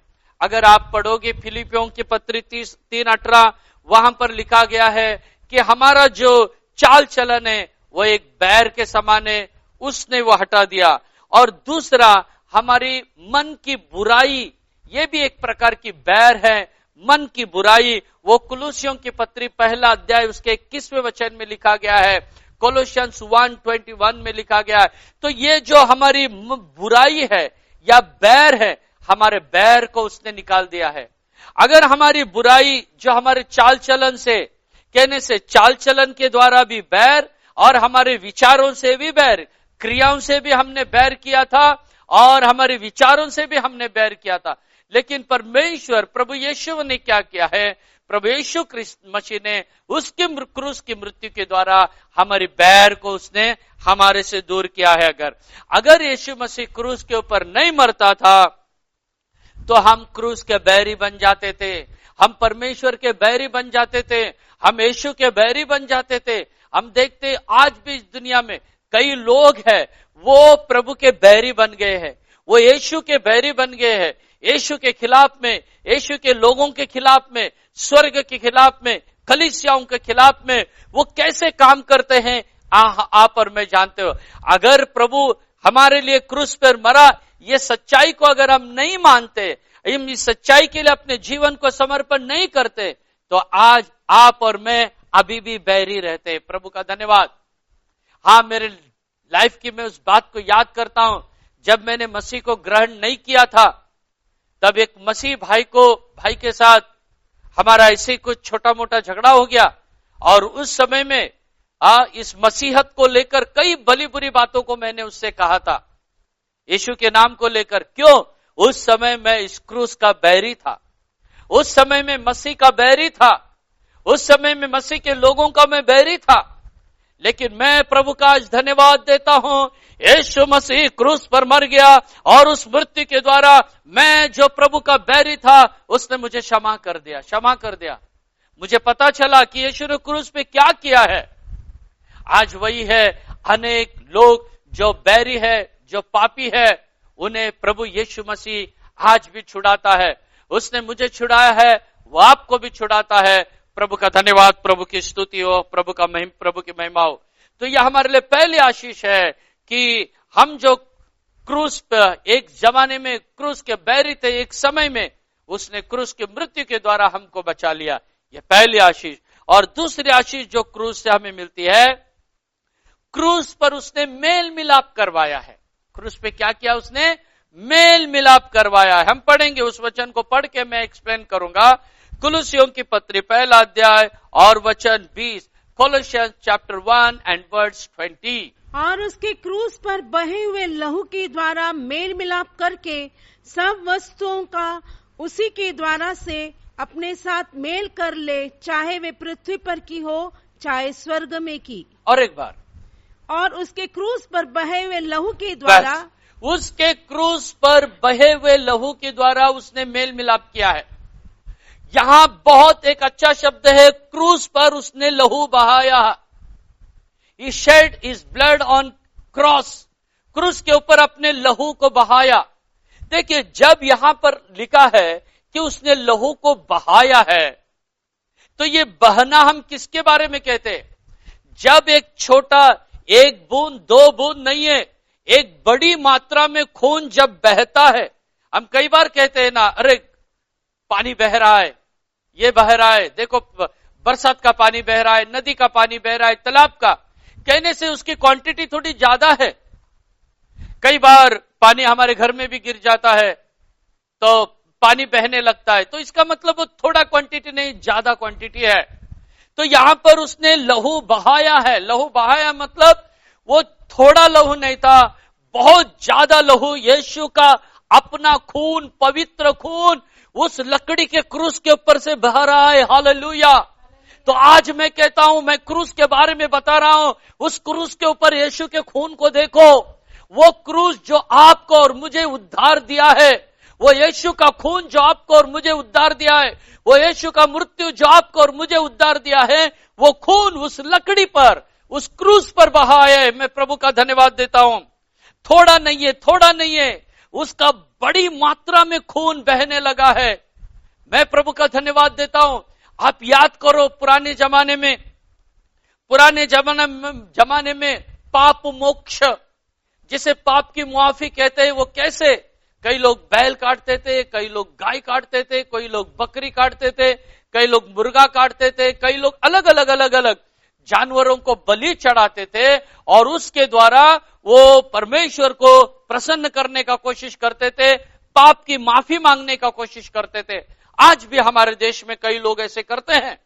अगर आप पढ़ोगे फिलिपियों की पत्री 3:18, वहां पर लिखा गया है कि हमारा जो चाल चलन है वो एक बैर के समान है, उसने वो हटा दिया। और दूसरा, हमारी मन की बुराई, ये भी एक प्रकार की बैर है। मन की बुराई, वो कुलुसियों की पत्री 1 अध्याय उसके 21वें वचन में लिखा गया है, कोलोसियंस 1:21 में लिखा गया है। तो ये जो हमारी बुराई है या बैर है, हमारे बैर को उसने निकाल दिया है। अगर हमारी बुराई जो हमारे चाल चलन से, कहने से चाल चलन के द्वारा भी बैर, और हमारे विचारों से भी बैर, क्रियाओं से भी हमने बैर किया था, और हमारे विचारों से भी हमने बैर किया था। लेकिन परमेश्वर प्रभु यीशु ने क्या किया है? प्रभु यीशु क्रिस्त मसीह ने उसके क्रूस की मृत्यु के द्वारा हमारी बैर को उसने हमारे से दूर किया है। अगर यीशु मसीह क्रूस के ऊपर नहीं मरता था तो हम क्रूस के बैरी बन जाते थे, हम परमेश्वर के बैरी बन जाते थे, हम यीशु के बैरी बन जाते थे। हम देखते आज भी इस दुनिया में कई लोग हैं वो प्रभु के बैरी बन गए हैं, वो यीशु के बैरी बन गए हैं। यीशु के खिलाफ में, यीशु के लोगों के खिलाफ में, स्वर्ग के खिलाफ में, कलीसियाओं के खिलाफ में वो कैसे काम करते हैं आप और मैं जानते हो। अगर प्रभु हमारे लिए क्रूस पर मरा, ये सच्चाई को अगर हम नहीं मानते, हम इस सच्चाई के लिए अपने जीवन को समर्पण नहीं करते, तो आज आप और मैं अभी भी बैरी रहते। प्रभु का धन्यवाद। हाँ, मेरे लाइफ की मैं उस बात को याद करता हूं, जब मैंने मसीह को ग्रहण नहीं किया था, तब एक मसीह भाई के साथ हमारा ऐसे कुछ छोटा मोटा झगड़ा हो गया, और उस समय में इस मसीहत को लेकर कई भली बुरी बातों को मैंने उससे कहा था, यीशु के नाम को लेकर। क्यों? उस समय मैं इस क्रूस का बैरी था, उस समय में मसीह का बैरी था, उस समय में मसीह के लोगों का मैं बैरी था। लेकिन मैं प्रभु का आज धन्यवाद देता हूं, यीशु मसीह क्रूस पर मर गया, और उस मृत्यु के द्वारा मैं जो प्रभु का बैरी था उसने मुझे क्षमा कर दिया। मुझे पता चला कि यीशु ने क्रूस पे क्या किया है। आज वही है, अनेक लोग जो बैरी है, जो पापी है, उन्हें प्रभु यीशु मसीह आज भी छुड़ाता है। उसने मुझे छुड़ाया है, वो आपको भी छुड़ाता है। प्रभु का धन्यवाद, प्रभु की स्तुति हो, प्रभु की महिमा हो। तो यह हमारे लिए पहली आशीष है कि हम जो क्रूस पर एक जमाने में क्रूस के बैरी थे, एक समय में उसने क्रूस की मृत्यु के द्वारा हमको बचा लिया। यह पहली आशीष। और दूसरी आशीष जो क्रूस से हमें मिलती है, क्रूस पर उसने मेल मिलाप करवाया है। क्रूस पे क्या किया उसने? मेल मिलाप करवाया है। हम पढ़ेंगे उस वचन को, पढ़ के मैं एक्सप्लेन करूंगा। कुलुसियों की पत्री पहला अध्याय और वचन 20, कोलोसियंस चैप्टर 1 एंड वर्स 20। और उसके क्रूस पर बहे हुए लहू के द्वारा मेल मिलाप करके सब वस्तुओं का उसी के द्वारा से अपने साथ मेल कर ले, चाहे वे पृथ्वी पर की हो चाहे स्वर्ग में की। और एक बार, और उसके क्रूस पर बहे हुए लहू के द्वारा, उसके क्रूस पर बहे हुए लहू के द्वारा उसने मेल मिलाप किया है। यहां बहुत एक अच्छा शब्द है, क्रूस पर उसने लहू बहाया। He shed his blood on cross, क्रूस के ऊपर अपने लहू को बहाया। देखिए, जब यहां पर लिखा है कि उसने लहू को बहाया है, तो ये बहना हम किसके बारे में कहते हैं? जब एक छोटा, एक बूंद दो बूंद नहीं है, एक बड़ी मात्रा में खून जब बहता है, हम कई बार कहते हैं ना, अरे पानी बह रहा है, ये बह रहा है, देखो बरसात का पानी बह रहा है, नदी का पानी बह रहा है, तालाब का, कहने से उसकी क्वांटिटी थोड़ी ज्यादा है। कई बार पानी हमारे घर में भी गिर जाता है तो पानी बहने लगता है, तो इसका मतलब वो थोड़ा क्वांटिटी नहीं, ज्यादा क्वांटिटी है। तो यहां पर उसने लहू बहाया है। लहू बहाया मतलब वो थोड़ा लहू नहीं था, बहुत ज्यादा लहू, यीशु का अपना खून, पवित्र खून उस लकड़ी के क्रूस के ऊपर से बह रहा है। हालेलुया। तो आज मैं कहता हूं, मैं क्रूस के बारे में बता रहा हूं, उस क्रूस के ऊपर यीशु के खून को देखो। वो क्रूस जो आपको और मुझे उद्धार दिया है, वो यीशु का खून जो आपको और मुझे उद्धार दिया है, वो यीशु का मृत्यु जो आपको और मुझे उद्धार दिया है, वो खून उस लकड़ी पर, उस क्रूस पर बहा है। मैं प्रभु का धन्यवाद देता हूं। थोड़ा नहीं है, थोड़ा नहीं है, उसका बड़ी मात्रा में खून बहने लगा है। मैं प्रभु का धन्यवाद देता हूं। आप याद करो, पुराने जमाने में पाप मोक्ष, जिसे पाप की मुआफी कहते हैं, वो कैसे? कई लोग बैल काटते थे, कई लोग गाय काटते थे, कई लोग बकरी काटते थे, कई लोग मुर्गा काटते थे, कई लोग अलग अलग जानवरों को बलि चढ़ाते थे, और उसके द्वारा वो परमेश्वर को प्रसन्न करने का कोशिश करते थे, पाप की माफी मांगने का कोशिश करते थे। आज भी हमारे देश में कई लोग ऐसे करते हैं।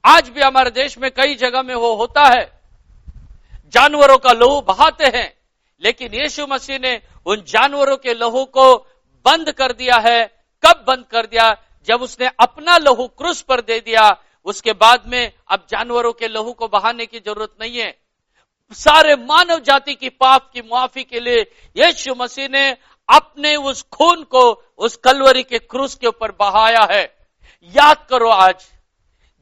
आज भी हमारे देश में कई जगह में वो होता है, जानवरों का लहू बहाते हैं। लेकिन यीशु मसीह ने उन जानवरों के लहू को बंद कर दिया है। कब बंद कर दिया? जब उसने अपना लहू क्रूस पर दे दिया। उसके बाद में अब जानवरों के लहू को बहाने की जरूरत नहीं है। सारे मानव जाति की पाप की मुआफी के लिए यीशु मसीह ने अपने उस खून को उस कलवरी के क्रूस के ऊपर बहाया है। याद करो, आज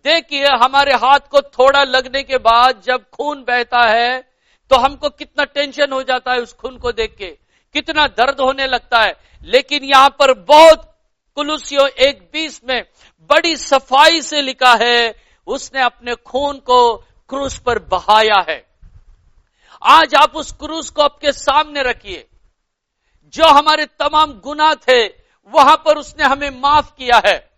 देखिए, हमारे हाथ को थोड़ा लगने के बाद जब खून बहता है तो हमको कितना टेंशन हो जाता है, उस खून को देख के कितना दर्द होने लगता है। लेकिन यहां पर बहुत कुलुसियों 1:20 में बड़ी सफाई से लिखा है, उसने अपने खून को क्रूस पर बहाया है। आज आप उस क्रूस को आपके सामने रखिए। जो हमारे तमाम गुनाह थे, वहां पर उसने हमें माफ किया है।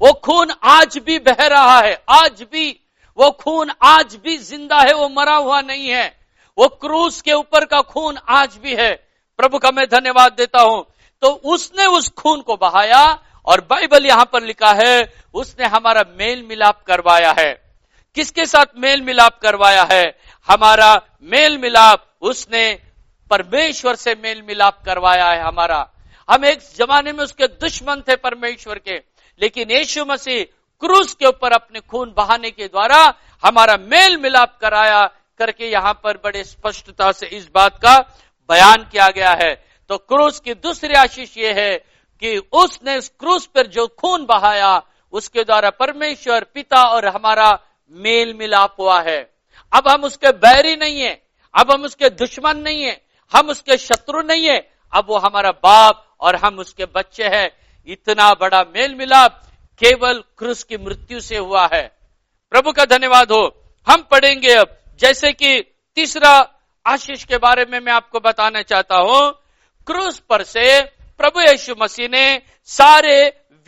वो खून आज भी बह रहा है, आज भी वो खून आज भी जिंदा है, वो मरा हुआ नहीं है। वो क्रूस के ऊपर का खून आज भी है। प्रभु का मैं धन्यवाद देता हूं। तो उसने उस खून को बहाया, और बाइबल यहां पर लिखा है उसने हमारा मेल मिलाप करवाया है। किसके साथ मेल मिलाप करवाया है? हमारा मेल मिलाप उसने परमेश्वर से मेल मिलाप करवाया है हमारा। हम एक जमाने में उसके दुश्मन थे परमेश्वर के, लेकिन यीशु मसीह क्रूस के ऊपर अपने खून बहाने के द्वारा हमारा मेल मिलाप कराया करके यहां पर बड़े स्पष्टता से इस बात का बयान किया गया है। तो क्रूस की दूसरी आशीष ये है कि उसने उस क्रूस पर जो खून बहाया, उसके द्वारा परमेश्वर पिता और हमारा मेल मिलाप हुआ है। अब हम उसके बैरी नहीं है, अब हम उसके दुश्मन नहीं है, हम उसके शत्रु नहीं है, अब वो हमारा बाप और हम उसके बच्चे हैं। इतना बड़ा मेल मिलाप केवल क्रूस की मृत्यु से हुआ है। प्रभु का धन्यवाद हो। हम पढ़ेंगे अब जैसे कि तीसरा आशीष के बारे में मैं आपको बताना चाहता हूं। क्रूस पर से प्रभु यीशु मसीह ने सारे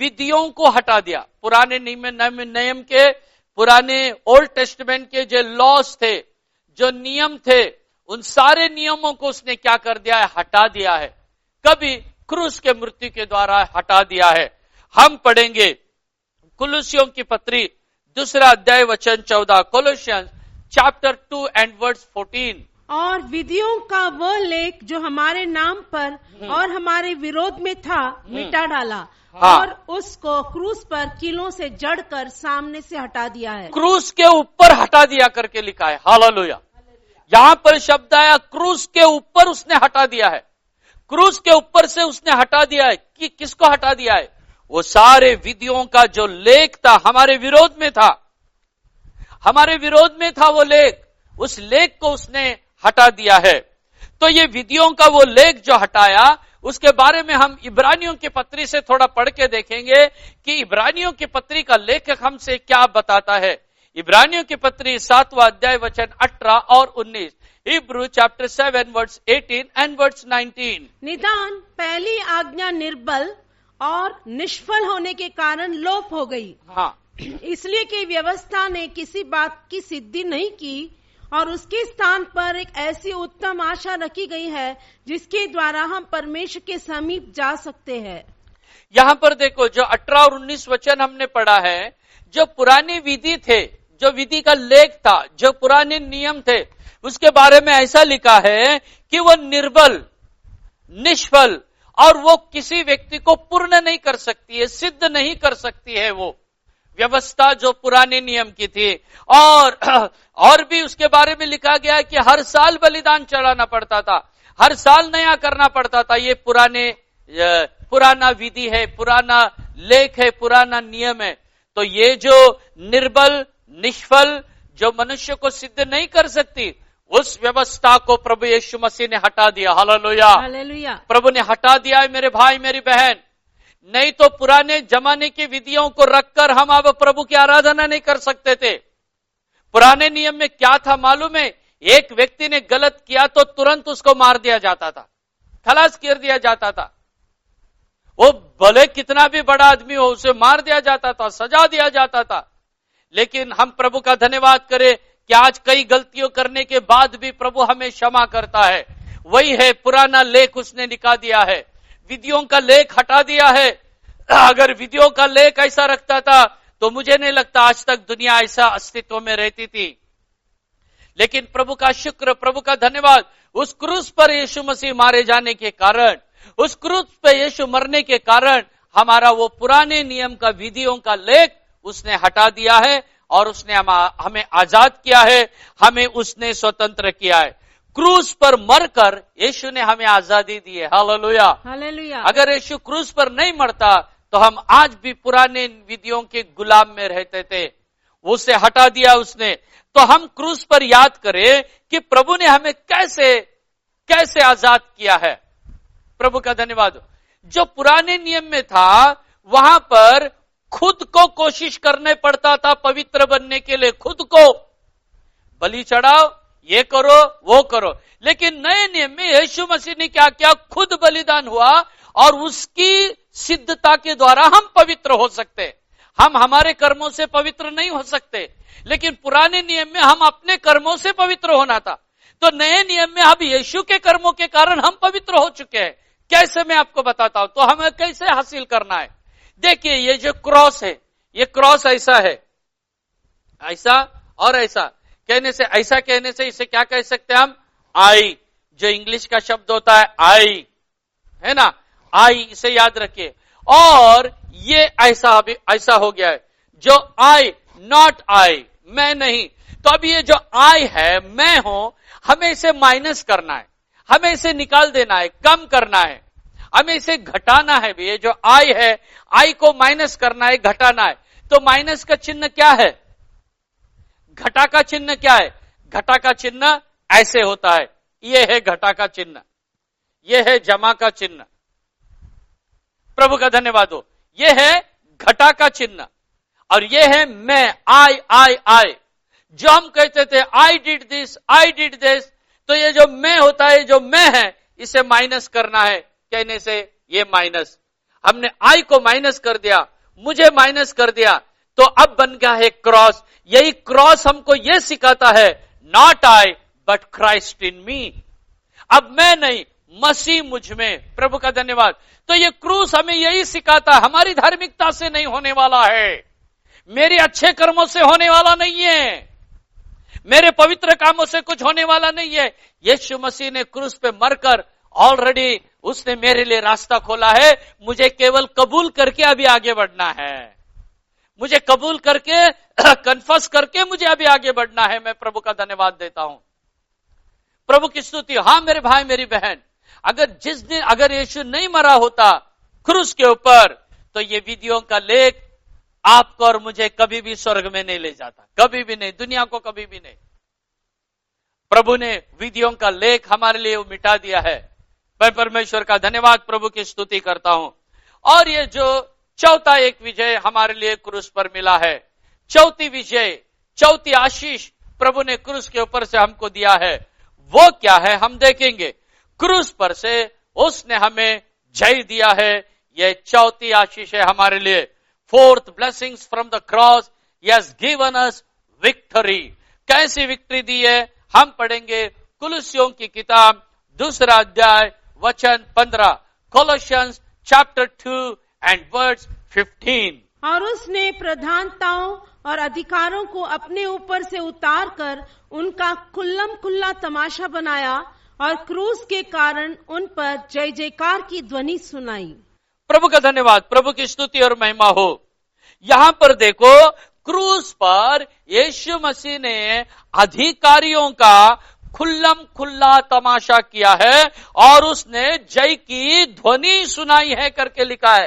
विधियों को हटा दिया। पुराने नियम के, पुराने ओल्ड टेस्टमेंट के जो लॉस थे, जो नियम थे, उन सारे नियमों को उसने क्या कर दिया है? हटा दिया है। कभी क्रूस के मृत्यु के द्वारा हटा दिया है। हम पढ़ेंगे कुलुसियों की पत्री 2 अध्याय वचन 14, कोलोसियंस चैप्टर 2 एंड वर्स 14। और विधियों का वो लेख जो हमारे नाम पर और हमारे विरोध में था मिटा डाला, हाँ। और उसको क्रूस पर कीलों से जड़कर सामने से हटा दिया है। क्रूस के ऊपर हटा दिया करके लिखा है। हालेलुया। यहां पर शब्द आया क्रूस के ऊपर उसने हटा दिया है। क्रूस के ऊपर से उसने हटा दिया है। कि किसको हटा दिया है? वो सारे विधियों का जो लेख था, हमारे विरोध में था, हमारे विरोध में था वो लेख, उस लेख को उसने हटा दिया है। तो ये विधियों का वो लेख जो हटाया, उसके बारे में हम इब्रानियों की पत्री से थोड़ा पढ़ के देखेंगे कि इब्रानियों की पत्री का लेखक हमसे क्या बताता है। इब्रानियों की पत्री 7वां अध्याय वचन 18 और 19, Hebrew chapter 7 verse 18 and verse 19। निदान पहली आज्ञा निर्बल और निष्फल होने के कारण लोप हो गई। हाँ, इसलिए कि व्यवस्था ने किसी बात की सिद्धि नहीं की और उसके स्थान पर एक ऐसी उत्तम आशा रखी गई है जिसके द्वारा हम परमेश्वर के समीप जा सकते हैं। यहां पर देखो, जो 18 और 19 वचन हमने पढ़ा है, जो पुरानी विधि थे, जो विधि का लेख था, जो पुराने नियम थे, उसके बारे में ऐसा लिखा है कि वो निर्बल, निष्फल और वो किसी व्यक्ति को पूर्ण नहीं कर सकती है, सिद्ध नहीं कर सकती है वो व्यवस्था जो पुराने नियम की थी। और भी उसके बारे में लिखा गया है कि हर साल बलिदान चढ़ाना पड़ता था, हर साल नया करना पड़ता था। ये पुराना विधि है, पुराना लेख है, पुराना नियम है। तो ये जो निर्बल, निष्फल, जो मनुष्य को सिद्ध नहीं कर सकती, उस व्यवस्था को प्रभु यीशु मसीह ने हटा दिया। Hallelujah, hallelujah. प्रभु ने हटा दिया है मेरे भाई मेरी बहन। नहीं तो पुराने जमाने की विधियों को रखकर हम अब प्रभु की आराधना नहीं कर सकते थे। पुराने नियम में क्या था मालूम है? एक व्यक्ति ने गलत किया तो तुरंत उसको मार दिया जाता था, खलास कर दिया जाता था। वो भले कितना भी बड़ा आदमी हो, उसे मार दिया जाता था, सजा दिया जाता था। लेकिन हम प्रभु का धन्यवाद करें कि आज कई गलतियों करने के बाद भी प्रभु हमें क्षमा करता है। वही है, पुराना लेख उसने निकाल दिया है, विधियों का लेख हटा दिया है। अगर विधियों का लेख ऐसा रखता था तो मुझे नहीं लगता आज तक दुनिया ऐसा अस्तित्व में रहती थी। लेकिन प्रभु का शुक्र, प्रभु का धन्यवाद, उस क्रूस पर यीशु मसीह मारे जाने के कारण, उस क्रूस पर यीशु मरने के कारण हमारा वो पुराने नियम का, विधियों का लेख उसने हटा दिया है और उसने हमें आजाद किया है, हमें उसने स्वतंत्र किया है। क्रूस पर मरकर यीशु ने हमें आजादी दी है। Hallelujah, hallelujah. अगर यीशु क्रूस पर नहीं मरता तो हम आज भी पुराने विधियों के गुलाम में रहते थे। उसे हटा दिया उसने। तो हम क्रूस पर याद करें कि प्रभु ने हमें कैसे आजाद किया है। प्रभु का धन्यवाद। जो पुराने नियम में था वहां पर खुद को कोशिश करने पड़ता था पवित्र बनने के लिए, खुद को बलि चढ़ाओ, ये करो, वो करो। लेकिन नए नियम में यीशु मसीह ने क्या किया? खुद बलिदान हुआ और उसकी सिद्धता के द्वारा हम पवित्र हो सकते। हम हमारे कर्मों से पवित्र नहीं हो सकते, लेकिन पुराने नियम में हम अपने कर्मों से पवित्र होना था। तो नए नियम में अब यीशु के कर्मों के कारण हम पवित्र हो चुके हैं। कैसे, मैं आपको बताता हूं। तो हमें कैसे हासिल करना है? देखिए, ये जो क्रॉस है, ये क्रॉस ऐसा है, ऐसा और ऐसा कहने से, ऐसा कहने से इसे क्या कह सकते हैं हम? आई, जो इंग्लिश का शब्द होता है आई, है ना, आई, इसे याद रखिए। और ये ऐसा हो गया है, जो आई, नॉट आई, मैं नहीं। तो अब ये जो आई है, मैं हूं, हमें इसे माइनस करना है, हमें इसे निकाल देना है, कम करना है, हमें इसे घटाना है। ये जो आई है, आई को माइनस करना है, घटाना है। तो माइनस का चिन्ह क्या है? घटा का चिन्ह क्या है? घटा का चिन्ह ऐसे होता है, ये है घटा का चिन्ह, ये है जमा का चिन्ह। प्रभु का धन्यवाद हो। ये है घटा का चिन्ह और ये है मैं, आई। जो हम कहते थे आई डिड दिस, तो ये जो मैं होता है, जो मैं है, इसे माइनस करना है, कहने से ये माइनस, हमने आई को माइनस कर दिया, मुझे माइनस कर दिया, तो अब बन गया है क्रॉस। यही क्रॉस हमको ये सिखाता है, not I but Christ in me. अब मैं नहीं, मसीह मुझ में। प्रभु का धन्यवाद। तो ये क्रूस हमें यही सिखाता है, हमारी धार्मिकता से नहीं होने वाला है, मेरे अच्छे कर्मों से होने वाला नहीं है, मेरे पवित्र कामों से कुछ होने वाला नहीं है। यीशु मसीह ने क्रूस पे मरकर ऑलरेडी उसने मेरे लिए रास्ता खोला है। मुझे केवल कबूल करके अभी आगे बढ़ना है, मुझे कबूल करके कन्फस करके मुझे अभी आगे बढ़ना है। मैं प्रभु का धन्यवाद देता हूं, प्रभु की स्तुति। हां मेरे भाई मेरी बहन, अगर यीशु नहीं मरा होता क्रूस के ऊपर, तो ये विधियों का लेख आपको और मुझे कभी भी स्वर्ग में नहीं ले जाता, कभी भी नहीं, दुनिया को कभी भी नहीं। प्रभु ने विधियों का लेख हमारे लिए मिटा दिया है। मैं परमेश्वर का धन्यवाद, प्रभु की स्तुति करता हूं। और ये जो चौथा एक विजय हमारे लिए क्रूस पर मिला है, चौथी विजय, चौथी आशीष प्रभु ने क्रूस के ऊपर से हमको दिया है, वो क्या है हम देखेंगे। क्रूस पर से उसने हमें जय दिया है, यह चौथी आशीष है हमारे लिए। Fourth blessings from the cross, he has given us victory. कैसी विक्ट्री दी है हम पढ़ेंगे कुलुस्सियों की किताब 2 अध्याय वचन 15, कोलोसियंस चैप्टर 2 एंड वर्स 15। और उसने प्रधानताओं और अधिकारों को अपने ऊपर से उतार कर उनका खुल्लम खुल्ला तमाशा बनाया और क्रूस के कारण उन पर जय जयकार की ध्वनि सुनाई। प्रभु का धन्यवाद, प्रभु की स्तुति और महिमा हो। यहां पर देखो, क्रूस पर यीशु मसीह ने अधिकारियों का खुल्लम खुल्ला तमाशा किया है और उसने जय की ध्वनि सुनाई है करके लिखा है।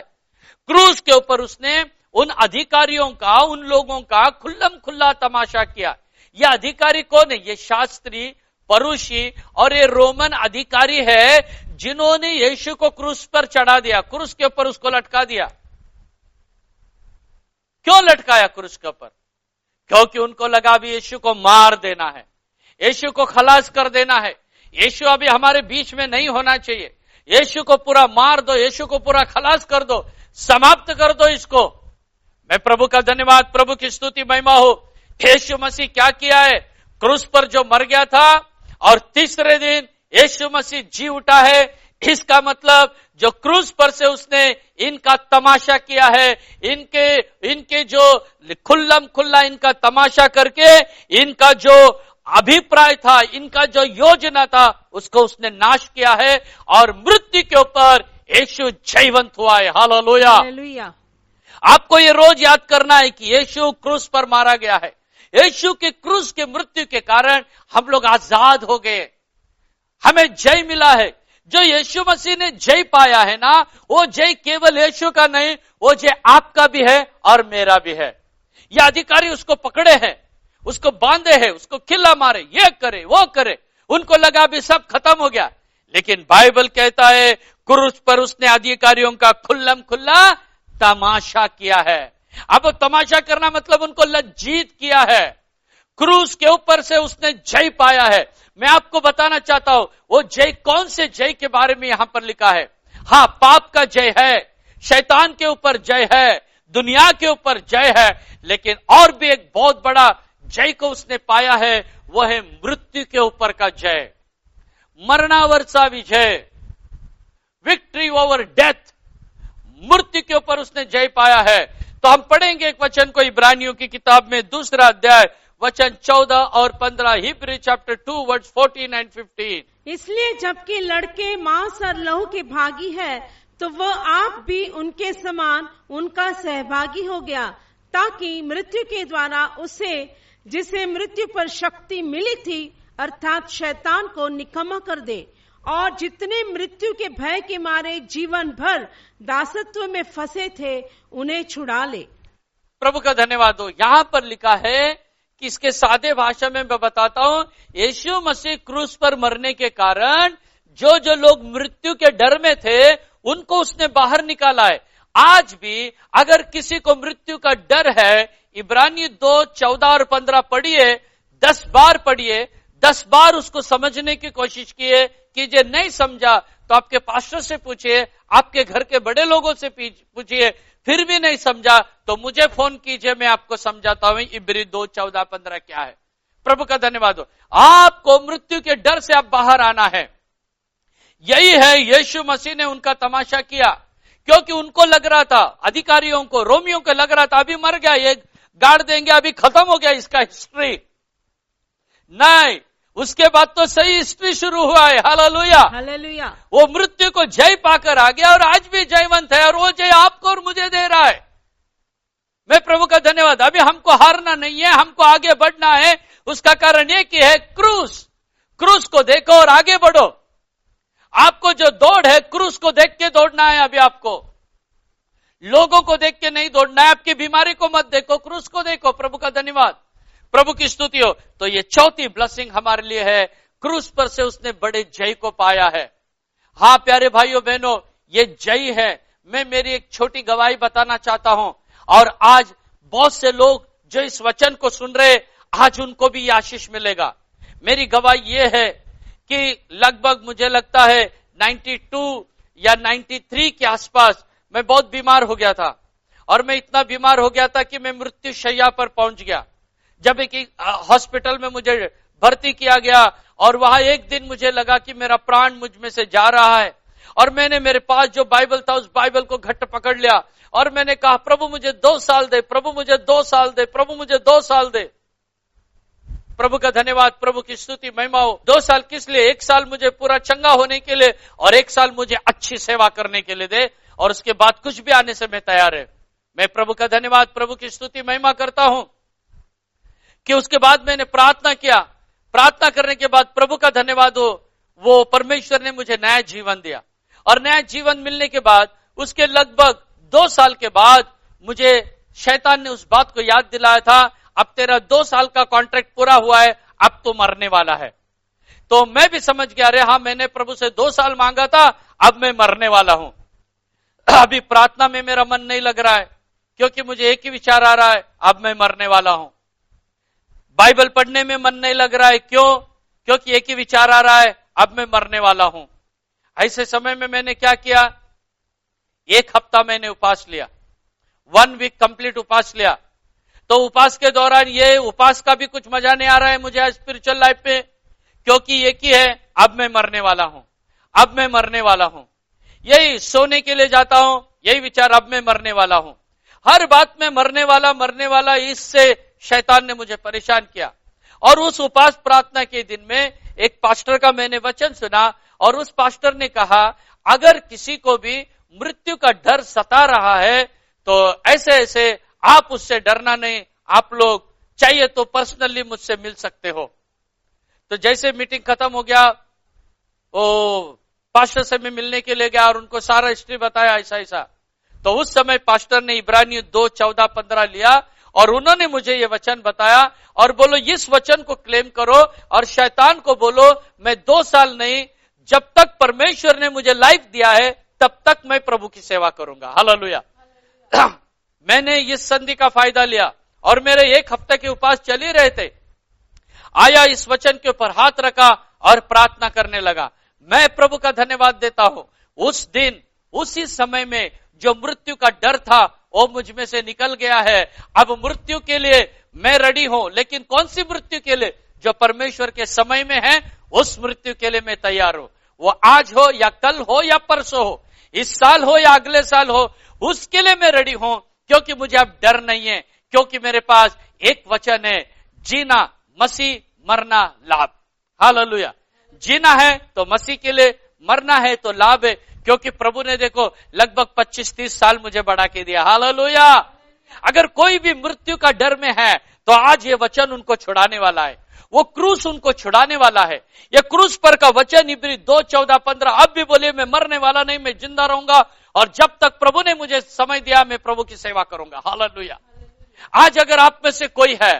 क्रूस के ऊपर उसने उन अधिकारियों का, उन लोगों का खुल्लम खुल्ला तमाशा किया। ये अधिकारी कौन है? ये शास्त्री, परूषी और ये रोमन अधिकारी है, जिन्होंने यीशु को क्रूस पर चढ़ा दिया, क्रूस के ऊपर उसको लटका दिया। क्यों लटकाया क्रूस के ऊपर? क्योंकि उनको लगा भी यीशु को मार देना है, यीशु को खलास कर देना है, यीशु अभी हमारे बीच में नहीं होना चाहिए, यीशु को पूरा मार दो, यीशु को पूरा खलास कर दो, समाप्त कर दो इसको। मैं प्रभु का धन्यवाद, प्रभु की स्तुति महिमा हो। यीशु मसीह क्या किया है? क्रूस पर जो मर गया था और तीसरे दिन यीशु मसीह जी उठा है, इसका मतलब जो क्रूस पर से उसने इनका तमाशा किया है, इनके जो खुल्लम खुल्ला इनका तमाशा करके इनका जो अभिप्राय था, इनका जो योजना था, उसको उसने नाश किया है और मृत्यु के ऊपर यीशु जयवंत हुआ है। Hallelujah, hallelujah. आपको ये रोज याद करना है कि यीशु क्रूस पर मारा गया है। यीशु के क्रूस के मृत्यु के कारण हम लोग आजाद हो गए, हमें जय मिला है। जो यीशु मसीह ने जय पाया है ना, वो जय केवल यीशु का नहीं, वो जय आपका भी है और मेरा भी है। ये अधिकारी उसको पकड़े हैं, उसको बांधे हैं, उसको खिल्ला मारे, ये करे वो करे, उनको लगा भी सब खत्म हो गया। लेकिन बाइबल कहता है क्रूस पर उसने अधिकारियों का खुल्लम खुल्ला तमाशा किया है। अब तमाशा करना मतलब उनको लज्जित किया है। क्रूस के ऊपर से उसने जय पाया है। मैं आपको बताना चाहता हूं वो जय कौन से जय के बारे में यहां पर लिखा है। हां, पाप का जय है, शैतान के ऊपर जय है, दुनिया के ऊपर जय है, लेकिन और भी एक बहुत बड़ा जय को उसने पाया है, वह है मृत्यु के ऊपर का जय, मरणावर विजय, विक्ट्री ओवर डेथ। मृत्यु के ऊपर उसने जय पाया है। तो हम पढ़ेंगे एक वचन को इब्रानियों की किताब में 2 अध्याय वचन 14 और 15, हिब्रू चैप्टर 2 वर्स 14 एंड 15। इसलिए जबकि लड़के मांस और लहू के भागी है, तो वह आप भी उनके समान उनका सहभागी हो गया, ताकि मृत्यु के द्वारा उसे, जिसे मृत्यु पर शक्ति मिली थी, अर्थात शैतान को निकम्मा कर दे, और जितने मृत्यु के भय के मारे जीवन भर दासत्व में फंसे थे, उन्हें छुड़ा ले। प्रभु का धन्यवाद हो। यहां पर लिखा है कि इसके सादे भाषा में मैं बताता हूं, यीशु मसीह क्रूस पर मरने के कारण जो जो लोग मृत्यु के डर में थे, उनको उसने बाहर निकाला है। आज भी अगर किसी को मृत्यु का डर है, इब्रानी 2 14 और 15 पढ़िए, 10 बार पढ़िए, 10 बार उसको समझने की कोशिश कीजिए। नहीं समझा तो आपके पास्टर से पूछिए, आपके घर के बड़े लोगों से पूछिए। फिर भी नहीं समझा तो मुझे फोन कीजिए, मैं आपको समझाता हूं इब्री 2:14-15 क्या है। प्रभु का धन्यवाद हो। आपको मृत्यु के डर से आप बाहर आना है। यही है यीशु मसीह ने उनका तमाशा किया, क्योंकि उनको लग रहा था, अधिकारियों को, रोमियों को लग रहा था अभी मर गया, ये गाड़ देंगे, अभी खत्म हो गया इसका हिस्ट्री। नहीं, उसके बाद तो सही हिस्ट्री शुरू हुआ है। Hallelujah, hallelujah. वो मृत्यु को जय पाकर आ गया और आज भी जयवंत है, और वो जय आपको और मुझे दे रहा है। मैं प्रभु का धन्यवाद। अभी हमको हारना नहीं है, हमको आगे बढ़ना है। उसका कारण ये कि है क्रूस को देखो और आगे बढ़ो। आपको जो दौड़ है क्रूस को देख के दौड़ना है। अभी आपको लोगों को देख के नहीं दौड़ना है, आपकी बीमारी को मत देखो, क्रूस को देखो। प्रभु का धन्यवाद, प्रभु की स्तुति हो। तो ये चौथी ब्लेसिंग हमारे लिए है, क्रूस पर से उसने बड़े जय को पाया है। हाँ प्यारे भाइयों बहनों, ये जय है। मैं मेरी एक छोटी गवाही बताना चाहता हूं, और आज बहुत से लोग जो इस वचन को सुन रहे, आज उनको भी आशीष मिलेगा। मेरी गवाही ये है कि लगभग मुझे लगता है 92 या 93 के आसपास मैं बहुत बीमार हो गया था, और मैं इतना बीमार हो गया था कि मैं मृत्यु शैया पर पहुंच गया। जब एक हॉस्पिटल में मुझे भर्ती किया गया, और वहां एक दिन मुझे लगा कि मेरा प्राण मुझ में से जा रहा है, और मैंने मेरे पास जो बाइबल था उस बाइबल को घट्ट पकड़ लिया, और मैंने कहा प्रभु मुझे 2 साल दे, प्रभु मुझे 2 साल दे, प्रभु मुझे 2 साल दे। प्रभु का धन्यवाद, प्रभु की स्तुति महिमा हो। 2 साल किस लिए? 1 साल मुझे पूरा चंगा होने के लिए, और 1 साल मुझे अच्छी सेवा करने के लिए दे, और उसके बाद कुछ भी आने से मैं तैयार है। मैं प्रभु का धन्यवाद, प्रभु की स्तुति महिमा करता हूं कि उसके बाद मैंने प्रार्थना किया। प्रार्थना करने के बाद प्रभु का धन्यवाद हो, वो परमेश्वर ने मुझे नया जीवन दिया, और नया जीवन मिलने के बाद उसके लगभग 2 साल के बाद मुझे शैतान ने उस बात को याद दिलाया था, अब तेरा 2 साल का कॉन्ट्रैक्ट पूरा हुआ है, अब तो मरने वाला है। तो मैं भी समझ गया, अरे हाँ मैंने प्रभु से 2 साल मांगा था, अब मैं मरने वाला हूं। अभी प्रार्थना में मेरा मन नहीं लग रहा है, क्योंकि मुझे एक ही विचार आ रहा है, अब मैं मरने वाला हूं। बाइबल पढ़ने में मन नहीं लग रहा है, क्यों? क्योंकि एक ही विचार आ रहा है, अब मैं मरने वाला हूं। ऐसे समय में मैंने क्या किया, 1 हफ्ता मैंने उपवास लिया, 1 वीक कंप्लीट उपवास लिया। तो उपवास के दौरान ये उपवास का भी कुछ मजा नहीं आ रहा है मुझे आज स्पिरिचुअल लाइफ में, क्योंकि एक ही है, अब मैं मरने वाला हूं, अब मैं मरने वाला हूं। यही सोने के लिए जाता हूं, यही विचार, अब मैं मरने वाला हूं। हर बात में मरने वाला, इससे शैतान ने मुझे परेशान किया। और उस उपवास प्रार्थना के दिन में एक पास्टर का मैंने वचन सुना, और उस पास्टर ने कहा अगर किसी को भी मृत्यु का डर सता रहा है तो ऐसे आप उससे डरना नहीं, आप लोग चाहिए तो पर्सनली मुझसे मिल सकते हो। तो जैसे मीटिंग खत्म हो गया, वो पास्टर से मैं मिलने के लिए गया और उनको सारा हिस्ट्री बताया ऐसा। तो उस समय पास्टर ने इब्रानियों 2:14-15 लिया, और उन्होंने मुझे ये वचन बताया, और बोलो इस वचन को क्लेम करो, और शैतान को बोलो मैं 2 साल नहीं, जब तक परमेश्वर ने मुझे लाइफ दिया है तब तक मैं प्रभु की सेवा करूंगा। हालेलुया। मैंने इस संधि का फायदा लिया, और मेरे 1 हफ्ते के उपवास चल ही रहे थे। आया, इस वचन के ऊपर हाथ रखा और प्रार्थना करने लगा। मैं प्रभु का धन्यवाद देता हूं, उस दिन उसी समय में जो मृत्यु का डर था वो मुझ में से निकल गया है। अब मृत्यु के लिए मैं रेडी हूं, लेकिन कौन सी मृत्यु के लिए? जो परमेश्वर के समय में है, उस मृत्यु के लिए मैं तैयार हूं। वो आज हो या कल हो या परसों हो, इस साल हो या अगले साल हो, उसके लिए मैं रेडी हूं, क्योंकि मुझे अब डर नहीं है, क्योंकि मेरे पास एक वचन है, जीना मसीह, मरना लाभ। हालेलुया। जीना है तो मसीह के लिए, मरना है तो लाभ है, क्योंकि प्रभु ने देखो लगभग 25-30 साल मुझे बढ़ा के दिया। हालेलुया। अगर कोई भी मृत्यु का डर में है तो आज ये वचन उनको छुड़ाने वाला है, वो क्रूस उनको छुड़ाने वाला है। ये क्रूस पर का वचन इब्री 2:14-15 अब भी बोले मैं मरने वाला नहीं, मैं जिंदा रहूंगा, और जब तक प्रभु ने मुझे समय दिया मैं प्रभु की सेवा करूंगा। हालेलुया। आज अगर आप में से कोई है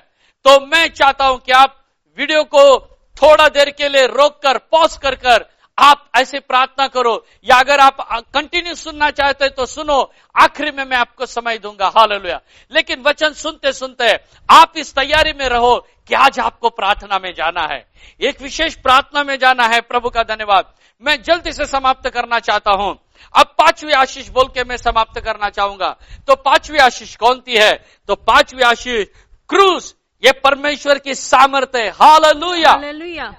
तो मैं चाहता हूं कि आप वीडियो को थोड़ा देर के लिए रोक कर, पॉज कर आप ऐसे प्रार्थना करो, या अगर आप कंटिन्यू सुनना चाहते तो सुनो, आखिरी में मैं आपको समय दूंगा। हालेलुया। लेकिन वचन सुनते सुनते आप इस तैयारी में रहो कि आज आपको प्रार्थना में जाना है, एक विशेष प्रार्थना में जाना है। प्रभु का धन्यवाद। मैं जल्दी से समाप्त करना चाहता हूं। अब पांचवी आशीष बोल के मैं समाप्त करना चाहूंगा। तो पांचवी आशीष कौन सी है? तो पांचवी आशीष क्रूस, ये परमेश्वर की सामर्थ्य है। Hallelujah. Hallelujah.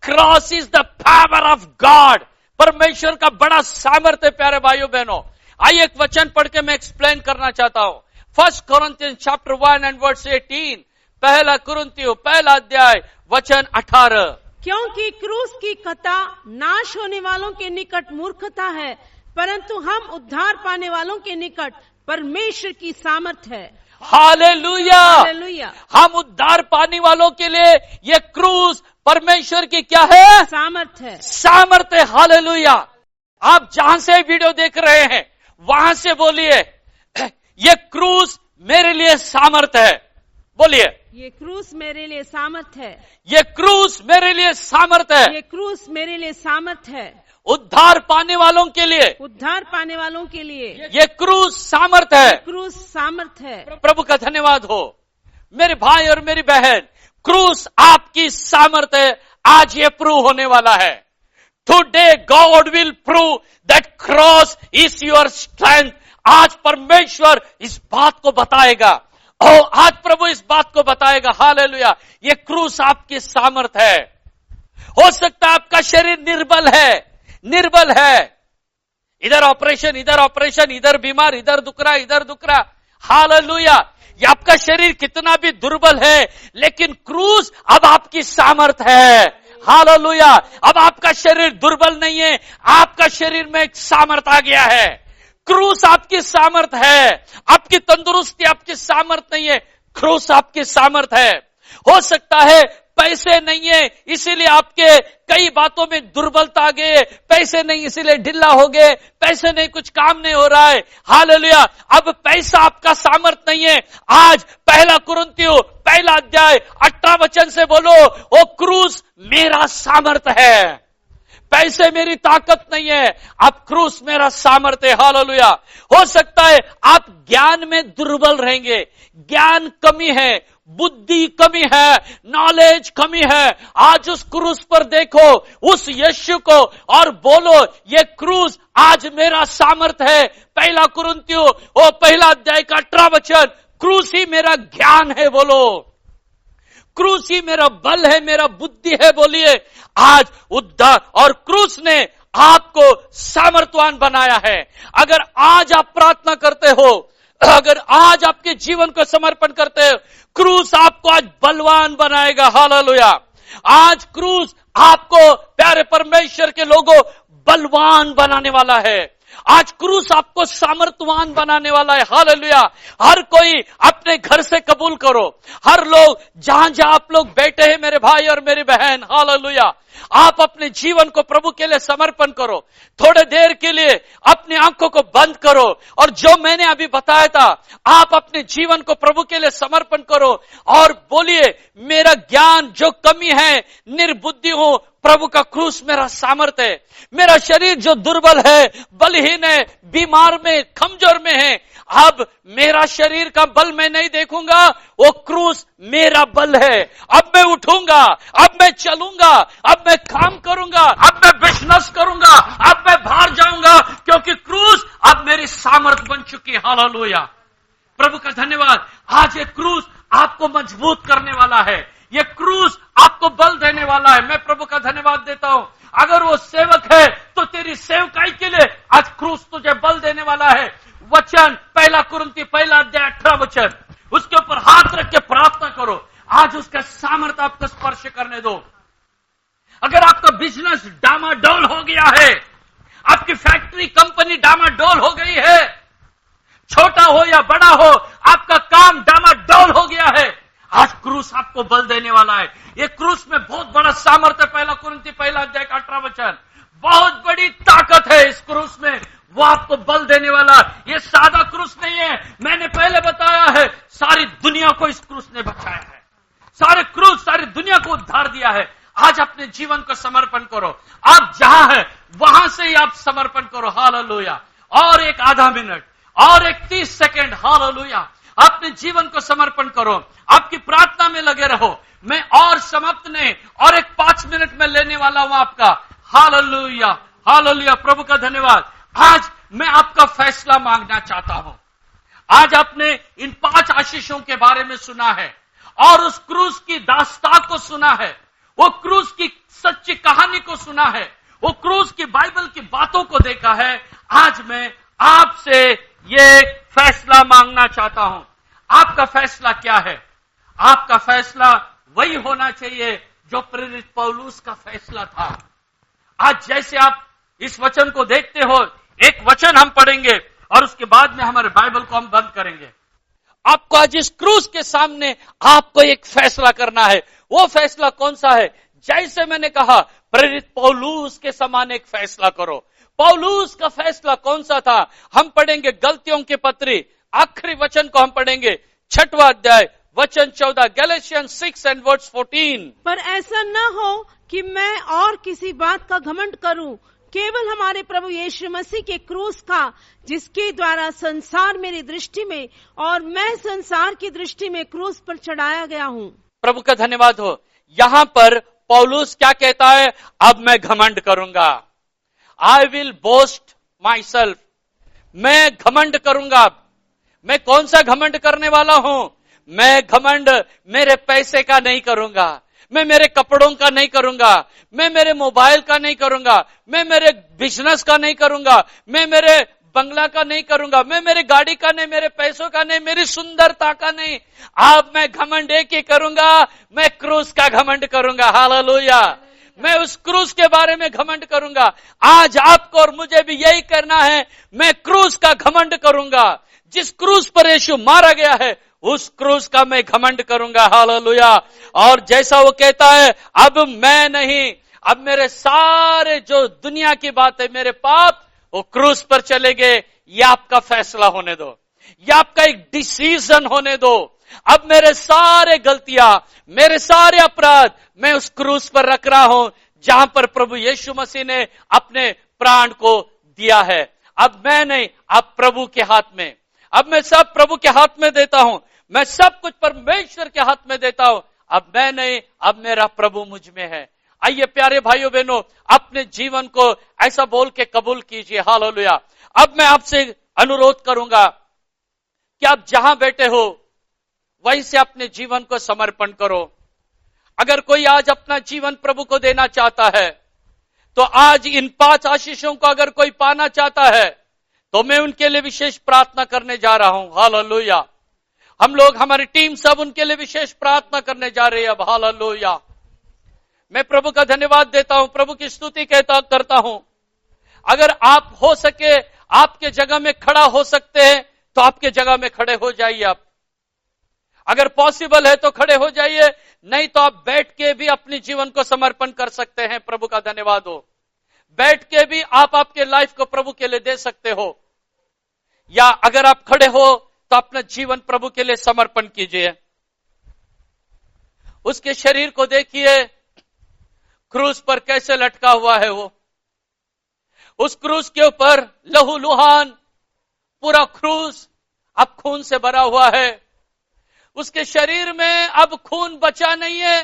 Cross is the power of God. परमेश्वर का बड़ा सामर्थ्य। प्यारे भाइयों बहनों, आइए एक वचन पढ़ के मैं एक्सप्लेन करना चाहता हूं। 1 Corinthians chapter 1 and verse 18, पहला कुरिन्थियों पहला अध्याय वचन 18। क्योंकि क्रूस की कथा नाश होने वालों के निकट मूर्खता है, परंतु हम उद्धार पाने वालों के निकट परमेश्वर की सामर्थ है। हालेलुया। हालेलुया। हम उद्धार पाने वालों के लिए ये क्रूस परमेश्वर की क्या है? सामर्थ है। सामर्थ है। हालेलुया। आप जहां से वीडियो देख रहे हैं वहां से बोलिए, ये क्रूस मेरे लिए सामर्थ है। बोलिए, ये क्रूस मेरे लिए सामर्थ है। ये क्रूस मेरे लिए सामर्थ है। ये क्रूस मेरे लिए सामर्थ है। उद्धार पाने वालों के लिए, उद्धार पाने वालों के लिए ये क्रूस सामर्थ है। क्रूस सामर्थ है। प्रभु का धन्यवाद हो। मेरे भाई और मेरी बहन, क्रूस आपकी सामर्थ है। आज ये प्रूव होने वाला है। Today God will prove that cross is your strength. आज परमेश्वर इस बात को बताएगा। आज प्रभु इस बात को बताएगा। हालेलुया। ये क्रूस आपकी सामर्थ है। हो सकता है आपका शरीर निर्बल है, निर्बल है। इधर ऑपरेशन, इधर ऑपरेशन, इधर बीमार, इधर दुख रहा, इधर दुख रहा। हालेलुया। ये आपका शरीर कितना भी दुर्बल है, लेकिन क्रूस अब आपकी सामर्थ है। हालेलुया। अब आपका शरीर दुर्बल नहीं है, आपका शरीर में एक सामर्थ आ गया है। क्रूस आपकी सामर्थ है। आपकी तंदुरुस्ती आपकी सामर्थ नहीं है, क्रूस आपकी सामर्थ है। हो सकता है पैसे नहीं है इसीलिए आपके कई बातों में दुर्बलता आ गई, पैसे नहीं इसीलिए ढिल्ला हो गए, पैसे नहीं कुछ काम नहीं हो रहा है। हालेलुया। अब पैसा आपका सामर्थ नहीं है। आज पहला कुरिन्थियों पहला अध्याय 18 वचन से बोलो, ओ क्रूस मेरा सामर्थ है। पैसे मेरी ताकत नहीं है, अब क्रूस मेरा सामर्थ्य है। हालेलुया। हो सकता है आप ज्ञान में दुर्बल रहेंगे, ज्ञान कमी है, बुद्धि कमी है, नॉलेज कमी है। आज उस क्रूस पर देखो, उस यीशु को, और बोलो ये क्रूस आज मेरा सामर्थ है। पहला कुरिन्थियों पहला अध्याय का 18 वचन, क्रूस ही मेरा ज्ञान है। बोलो, क्रूस ही मेरा बल है, मेरा बुद्धि है। बोलिए, आज उद्धार और क्रूस ने आपको सामर्थवान बनाया है। अगर आज आप प्रार्थना करते हो, अगर आज आपके जीवन को समर्पण करते हो, क्रूस आपको आज बलवान बनाएगा। हालेलुया। आज क्रूस आपको प्यारे परमेश्वर के लोगों बलवान बनाने वाला है। आज क्रूस आपको सामर्थवान बनाने वाला है। हालेलुया। हर कोई अपने घर से कबूल करो, हर लोग जहां जहां आप लोग बैठे हैं मेरे भाई और मेरी बहन, हालेलुया, आप अपने जीवन को प्रभु के लिए समर्पण करो। थोड़े देर के लिए अपनी आंखों को बंद करो और जो मैंने अभी बताया था आप अपने जीवन को प्रभु के लिए समर्पण करो और बोलिए, मेरा ज्ञान जो कमी है, निर्बुद्धि हूं, प्रभु का क्रूस मेरा सामर्थ्य है। मेरा शरीर जो दुर्बल है, बलहीन है, बीमार में, कमजोर में है, अब मेरा शरीर का बल मैं नहीं देखूंगा, वो क्रूस मेरा बल है। अब मैं उठूंगा, अब मैं चलूंगा, अब मैं काम करूंगा, अब मैं बिजनेस करूंगा, अब मैं बाहर जाऊंगा, क्योंकि क्रूस अब मेरी सामर्थ बन चुकी है। हालेलुया। प्रभु का धन्यवाद। आज ये क्रूस आपको मजबूत करने वाला है, ये क्रूस आपको बल देने वाला है। मैं प्रभु का धन्यवाद देता हूं। अगर वो सेवक है तो तेरी सेवकाई के लिए आज क्रूस तुझे बल देने वाला है। वचन पहला कुरिन्थियों पहला अध्याय 18 वचन, उसके ऊपर हाथ रख के प्रार्थना करो। आज उसका सामर्थ्य आपको स्पर्श करने दो। अगर आपका बिजनेस डामाडोल हो गया है, आपकी फैक्ट्री कंपनी डामाडोल हो गई है, छोटा हो या बड़ा हो, आपका काम डामाडोल हो गया है, आज क्रूस आपको बल देने वाला है। ये क्रूस में बहुत बड़ा सामर्थ्य, पहला कुरिन्थियों पहला अध्याय का 18 वचन, बहुत बड़ी ताकत है इस क्रूस में, वो आपको बल देने वाला। ये सादा क्रूस नहीं है, मैंने पहले बताया है, सारी दुनिया को इस क्रूस ने बचाया है। सारे क्रूस सारी दुनिया को उद्धार दिया है। आज अपने जीवन को समर्पण करो। आप जहां हैं वहां से ही आप समर्पण करो। हालेलुया। और एक आधा मिनट और एक 30 सेकंड, हालेलुया, अपने जीवन को समर्पण करो, आपकी प्रार्थना में लगे रहो। मैं और समाप्त नहीं, और एक 5 मिनट में लेने वाला हूं आपका। हालेलुया, हालेलुया, प्रभु का धन्यवाद। आज मैं आपका फैसला मांगना चाहता हूं। आज आपने इन 5 आशीषों के बारे में सुना है और उस क्रूस की दास्तां को सुना है, वो क्रूस की सच्ची कहानी को सुना है, वो क्रूस की बाइबल की बातों को देखा है। आज मैं आपसे ये फैसला मांगना चाहता हूं। आपका फैसला क्या है? आपका फैसला वही होना चाहिए जो प्रेरित पौलुस का फैसला था। आज जैसे आप इस वचन को देखते हो, एक वचन हम पढ़ेंगे और उसके बाद में हमारे बाइबल को हम बंद करेंगे। आपको आज इस क्रूस के सामने आपको एक फैसला करना है। वो फैसला कौन सा है? जैसे मैंने कहा, प्रेरित पौलुस के समान एक फैसला करो। पौलुस का फैसला कौन सा था? हम पढ़ेंगे गलतियों के पत्री, आखिरी वचन को हम पढ़ेंगे, 6वां अध्याय वचन 14, गैलेशियंस 6 and verse 14। पर ऐसा न हो कि मैं और किसी बात का घमंड करूं, केवल हमारे प्रभु यीशु मसीह के क्रूस का, जिसके द्वारा संसार मेरी दृष्टि में और मैं संसार की दृष्टि में क्रूस पर चढ़ाया गया हूं। प्रभु का धन्यवाद हो। यहां पर पौलुस क्या कहता है? अब मैं घमंड करूंगा। I will boast my self. मैं घमंड करूंगा। मैं कौन सा घमंड करने वाला हूं? मैं घमंड मेरे पैसे का नहीं करूंगा, मैं मेरे कपड़ों का नहीं करूंगा, मैं मेरे मोबाइल का नहीं करूंगा, मैं मेरे बिजनेस का नहीं करूंगा, मैं मेरे बंगला का नहीं करूंगा, मैं मेरे गाड़ी का नहीं, मेरे पैसों का नहीं, मेरी सुंदरता का नहीं। अब मैं घमंड एक ही करूंगा, मैं क्रूस का घमंड करूंगा। हालेलुया। मैं उस क्रूस के बारे में घमंड करूंगा। आज आपको और मुझे भी यही करना है। मैं क्रूस का घमंड करूंगा। जिस क्रूस पर यीशु मारा गया है, उस क्रूस का मैं घमंड करूंगा। हालेलुया। और जैसा वो कहता है, अब मैं नहीं, अब मेरे सारे जो दुनिया की बात है, मेरे पाप, वो क्रूस पर चले गए। ये आपका फैसला होने दो, ये आपका एक डिसीजन होने दो। अब मेरे सारे गलतियां, मेरे सारे अपराध मैं उस क्रूस पर रख रहा हूं, जहां पर प्रभु यीशु मसीह ने अपने प्राण को दिया है। अब मैं नहीं, अब प्रभु के हाथ में। अब मैं सब प्रभु के हाथ में देता हूं, मैं सब कुछ परमेश्वर के हाथ में देता हूं। अब मैं नहीं, अब मेरा प्रभु मुझ में है। आइए प्यारे भाइयों बहनों, अपने जीवन को ऐसा बोल के कबूल कीजिए। हालेलुया। अब मैं आपसे अनुरोध करूंगा कि आप जहां बैठे हो वहीं से अपने जीवन को समर्पण करो। अगर कोई आज अपना जीवन प्रभु को देना चाहता है, तो आज इन 5 आशीषों को अगर कोई पाना चाहता है, तो मैं उनके लिए विशेष प्रार्थना करने जा रहा हूं। हालेलुया। हम लोग, हमारी टीम सब उनके लिए विशेष प्रार्थना करने जा रही है। अब हालेलुया। मैं प्रभु का धन्यवाद देता हूं, प्रभु की स्तुति करता हूं। अगर आप हो सके, आपके जगह में खड़ा हो सकते हैं, तो आपके जगह में खड़े हो जाइए। आप अगर पॉसिबल है तो खड़े हो जाइए, नहीं तो आप बैठ के भी अपने जीवन को समर्पण कर सकते हैं। प्रभु का धन्यवाद हो। बैठ के भी आप आपके लाइफ को प्रभु के लिए दे सकते हो, या अगर आप खड़े हो तो अपना जीवन प्रभु के लिए समर्पण कीजिए। उसके शरीर को देखिए, क्रूस पर कैसे लटका हुआ है वो। उस क्रूस के ऊपर लहू लुहान, पूरा क्रूस अब खून से भरा हुआ है। उसके शरीर में अब खून बचा नहीं है।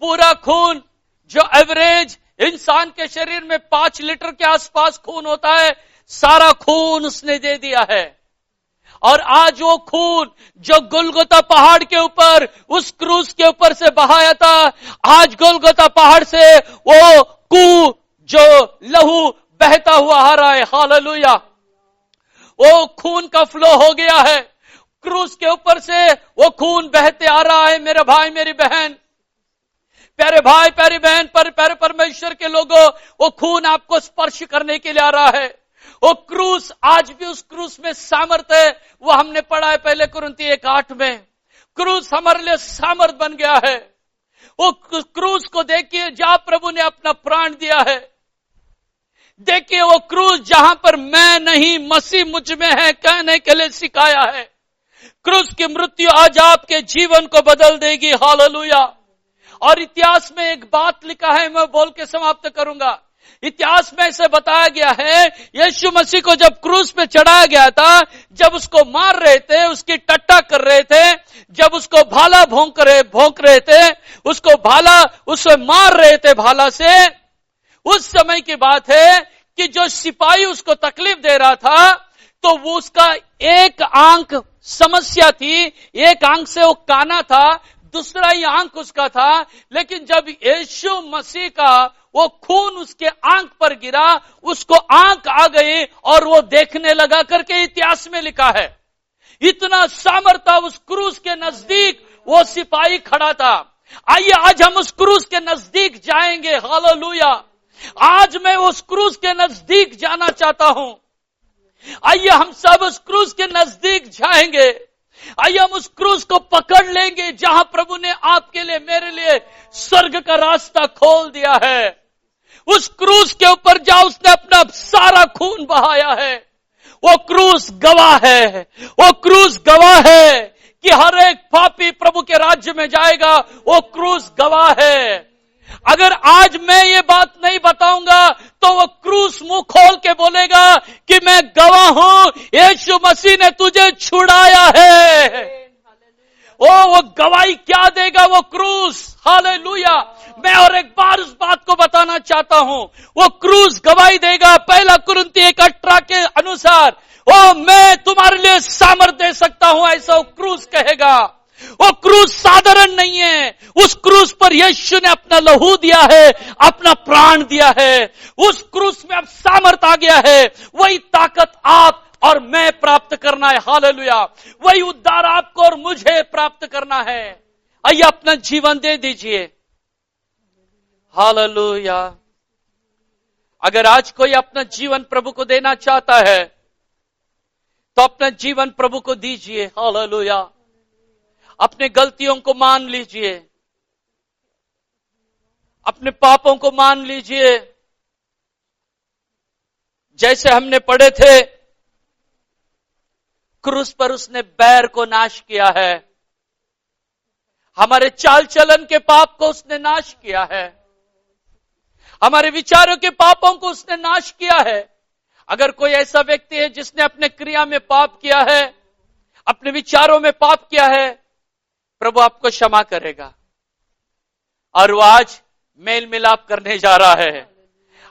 पूरा खून, जो एवरेज इंसान के शरीर में 5 लीटर के आसपास खून होता है, सारा खून उसने दे दिया है। और आज वो खून जो गोलगोता पहाड़ के ऊपर, उस क्रूस के ऊपर से बहाया था, आज गोलगोता पहाड़ से वो जो लहू बहता हुआ आ रहा है। हालेलुया। वो खून का फ्लो हो गया है। क्रूस के ऊपर से वो खून बहते आ रहा है। मेरे भाई, मेरी बहन, प्यारे भाई, प्यारी बहन, प्यारे परमेश्वर के लोगों, वो खून आपको स्पर्श करने के लिए आ रहा है। वो क्रूस, आज भी उस क्रूस में सामर्थ है। वो हमने पढ़ा है पहले कुरिन्थी 1:8 में। क्रूस हमारे लिए सामर्थ बन गया है। वो क्रूस को देखिए, जहां प्रभु ने अपना प्राण दिया है। देखिए वो क्रूस जहां पर मैं नहीं, मसीह मुझ में है कहने के लिए सिखाया है। क्रूस की मृत्यु आज आपके जीवन को बदल देगी। हालेलुया। और इतिहास में एक बात लिखा है, मैं बोल के समाप्त करूंगा। इतिहास में इसे बताया गया है, यीशु मसीह को जब क्रूस पे चढ़ाया गया था, जब उसको मार रहे थे, उसकी टट्टा कर रहे थे, जब उसको भाला भोंक रहे थे, उसे मार रहे थे भाला से, उस समय की बात है कि जो सिपाही उसको तकलीफ दे रहा था, तो वो उसका एक आंख समस्या थी, एक आंख से वो काना था, दूसरा ही आंख उसका था। लेकिन जब यीशु मसीह का वो खून उसके आंख पर गिरा, उसको आंख आ गई और वो देखने लगा करके इतिहास में लिखा है। इतना सामर्थ्य उस क्रूस के नजदीक वो सिपाही खड़ा था। आइए आज हम उस क्रूस के नजदीक जाएंगे। हालेलुया। आज मैं उस क्रूस के नजदीक जाना चाहता हूं। आइए हम सब उस क्रूस के नजदीक जाएंगे। आइए हम उस क्रूस को पकड़ लेंगे जहां प्रभु ने आपके लिए, मेरे लिए स्वर्ग का रास्ता खोल दिया है। उस क्रूस के ऊपर जहां उसने अपना सारा खून बहाया है, वो क्रूस गवाह है। वो क्रूस गवाह है कि हर एक पापी प्रभु के राज्य में जाएगा। वो क्रूस गवाह है। अगर आज मैं ये बात नहीं बताऊंगा तो वो क्रूस मुंह खोल के बोलेगा कि मैं गवाह हूं, यीशु मसीह ने तुझे छुड़ाया है। वो गवाही क्या देगा वो क्रूस। हालेलुया। मैं और एक बार उस बात को बताना चाहता हूं। वो क्रूस गवाही देगा। 1 कुरिन्थी 1:18 के अनुसार, मैं तुम्हारे लिए सामर्थ्य दे सकता हूं, ऐसा वो क्रूस कहेगा। वो क्रूस साधारण नहीं है। उस क्रूस पर यीशु ने अपना लहू दिया है, अपना प्राण दिया है। उस क्रूस में अब सामर्थ आ गया है। वही ताकत आप और मैं प्राप्त करना है। हालेलुया। वही उद्धार आपको और मुझे प्राप्त करना है। आइए अपना जीवन दे दीजिए। हालेलुया। अगर आज कोई अपना जीवन प्रभु को देना चाहता है तो अपना जीवन प्रभु को दीजिए। हालेलुया। अपने गलतियों को मान लीजिए, अपने पापों को मान लीजिए। जैसे हमने पढ़े थे, क्रूस पर उसने बैर को नाश किया है। हमारे चाल चलन के पाप को उसने नाश किया है। हमारे विचारों के पापों को उसने नाश किया है। अगर कोई ऐसा व्यक्ति है जिसने अपने क्रिया में पाप किया है, अपने विचारों में पाप किया है, प्रभु आपको क्षमा करेगा। और वो आज मेल मिलाप करने जा रहा है।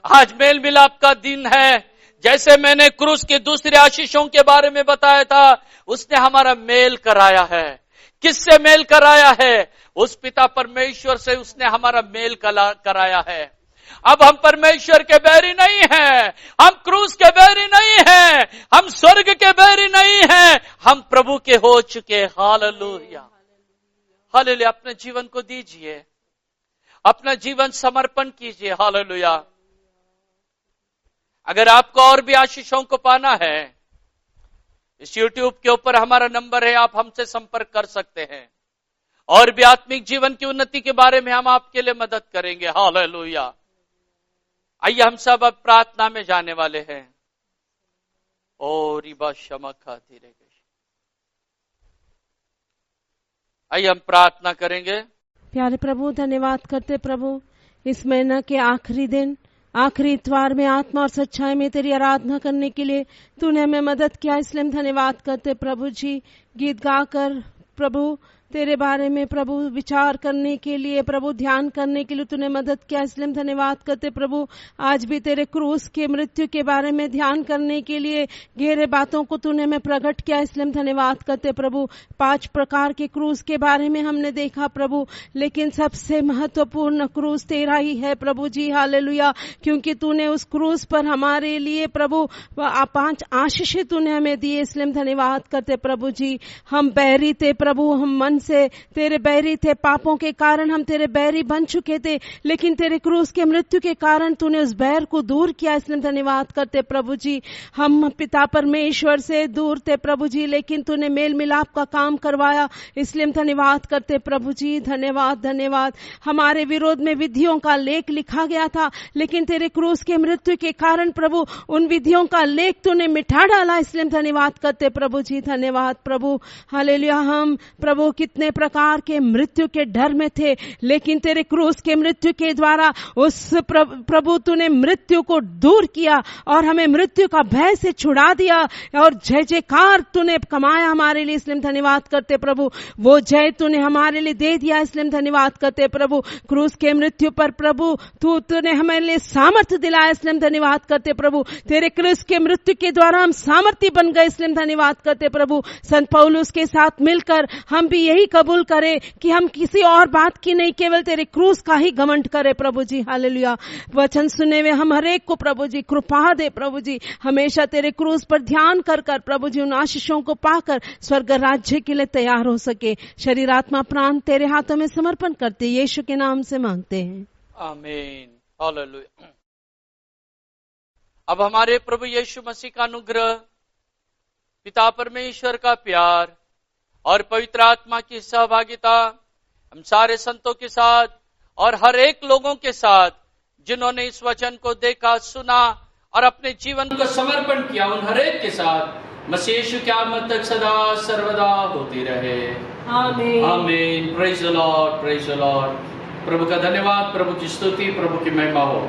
आज मेल मिलाप का दिन है। जैसे मैंने क्रूस के दूसरे आशीषों के बारे में बताया था, उसने हमारा मेल कराया है। किससे मेल कराया है? उस पिता परमेश्वर से उसने हमारा मेल कराया है। अब हम परमेश्वर के बैरी नहीं हैं, हम क्रूस के बैरी नहीं हैं, हम स्वर्ग के बैरी नहीं हैं, हम प्रभु के हो चुके। हालेलुया। हालेलुया। अपने जीवन को दीजिए, अपना जीवन समर्पण कीजिए। हालेलुया। अगर आपको और भी आशीषों को पाना है, इस YouTube के ऊपर हमारा नंबर है, आप हमसे संपर्क कर सकते हैं। और भी आत्मिक जीवन की उन्नति के बारे में हम आपके लिए मदद करेंगे। हालेलुया। आइए हम सब अब प्रार्थना में जाने वाले हैं। ओ रिबा शमखा धीरे। आइए हम प्रार्थना करेंगे। प्यारे प्रभु, धन्यवाद करते प्रभु, इस महीना के आखिरी दिन, आखिरी इतवार में आत्मा और सच्चाई में तेरी आराधना करने के लिए तूने हमें मदद किया, इसलिए हम धन्यवाद करते प्रभु जी। गीत गाकर प्रभु तेरे बारे में प्रभु विचार करने के लिए, प्रभु ध्यान करने के लिए तूने मदद किया, इसलिए हम धन्यवाद करते प्रभु। आज भी तेरे क्रूस के मृत्यु के बारे में ध्यान करने के लिए गहरे बातों को तूने हमें प्रकट किया, इसलिए हम धन्यवाद करते प्रभु। 5 प्रकार के क्रूस के बारे में हमने देखा प्रभु, लेकिन सबसे महत्वपूर्ण क्रूस तेरा ही है प्रभु जी। हालेलुया। क्योंकि तूने उस क्रूस पर हमारे लिए प्रभु 5 आशीषें तूने हमें दी, इसलिए हम धन्यवाद करते प्रभु जी। हम बैरी थे प्रभु, हम मन से तेरे बैरी थे, पापों के कारण हम तेरे बैरी बन चुके थे, लेकिन तेरे क्रूस के मृत्यु के कारण तूने उस बैर को दूर किया, इसलिए धन्यवाद करते प्रभु जी। हम पिता परमेश्वर से दूर थे प्रभु जी, लेकिन तूने मेल मिलाप का काम करवाया, इसलिए हम धन्यवाद करते प्रभु जी। धन्यवाद धन्यवाद। हमारे विरोध में विधियों का लेख लिखा गया था, लेकिन तेरे क्रूस के मृत्यु के कारण प्रभु उन विधियों का लेख तूने मिटा डाला, इसलिए हम धन्यवाद करते प्रभु जी। धन्यवाद प्रभु। हालेलुया। हम प्रभु की कितने प्रकार के मृत्यु के डर में थे, लेकिन तेरे क्रूस के मृत्यु के द्वारा उस प्रभु तूने मृत्यु को दूर किया और हमें मृत्यु का भय से छुड़ा दिया और जय जयकार तूने कमाया हमारे लिए, इसलिए धन्यवाद करते प्रभु। वो जय तूने हमारे लिए दे दिया, इसलिए धन्यवाद करते प्रभु। क्रूस के मृत्यु पर प्रभु तूने हमारे लिए सामर्थ्य दिलाया, इसलिए धन्यवाद करते प्रभु। तेरे क्रूस के मृत्यु के द्वारा हम सामर्थ्य बन गए, इसलिए धन्यवाद करते प्रभु। संत पौलुस के साथ मिलकर हम भी यही कबूल करें कि हम किसी और बात की नहीं, केवल तेरे क्रूस का ही घमंड करें प्रभु जी। हालेलुया। वचन सुने हुए हम हरेक को प्रभु जी कृपा दे प्रभु जी, हमेशा तेरे क्रूस पर ध्यान कर कर प्रभु जी उन आशीषों को पाकर स्वर्ग राज्य के लिए तैयार हो सके। शरीर आत्मा प्राण तेरे हाथों में समर्पण करते यीशु के नाम से मांगते हैं, आमीन। हालेलुया। अब हमारे प्रभु यीशु मसीह का अनुग्रह, पिता परमेश्वर का प्यार और पवित्र आत्मा की सहभागिता हम सारे संतों के साथ और हर एक लोगों के साथ जिन्होंने इस वचन को देखा, सुना और अपने जीवन को समर्पण किया, उन हर एक के साथ मसीह यीशु की आमद तक सदा सर्वदा होती रहे। आमीन। आमीन। Praise the Lord, praise the Lord. प्रभु का धन्यवाद, प्रभु की स्तुति, प्रभु की महिमा हो।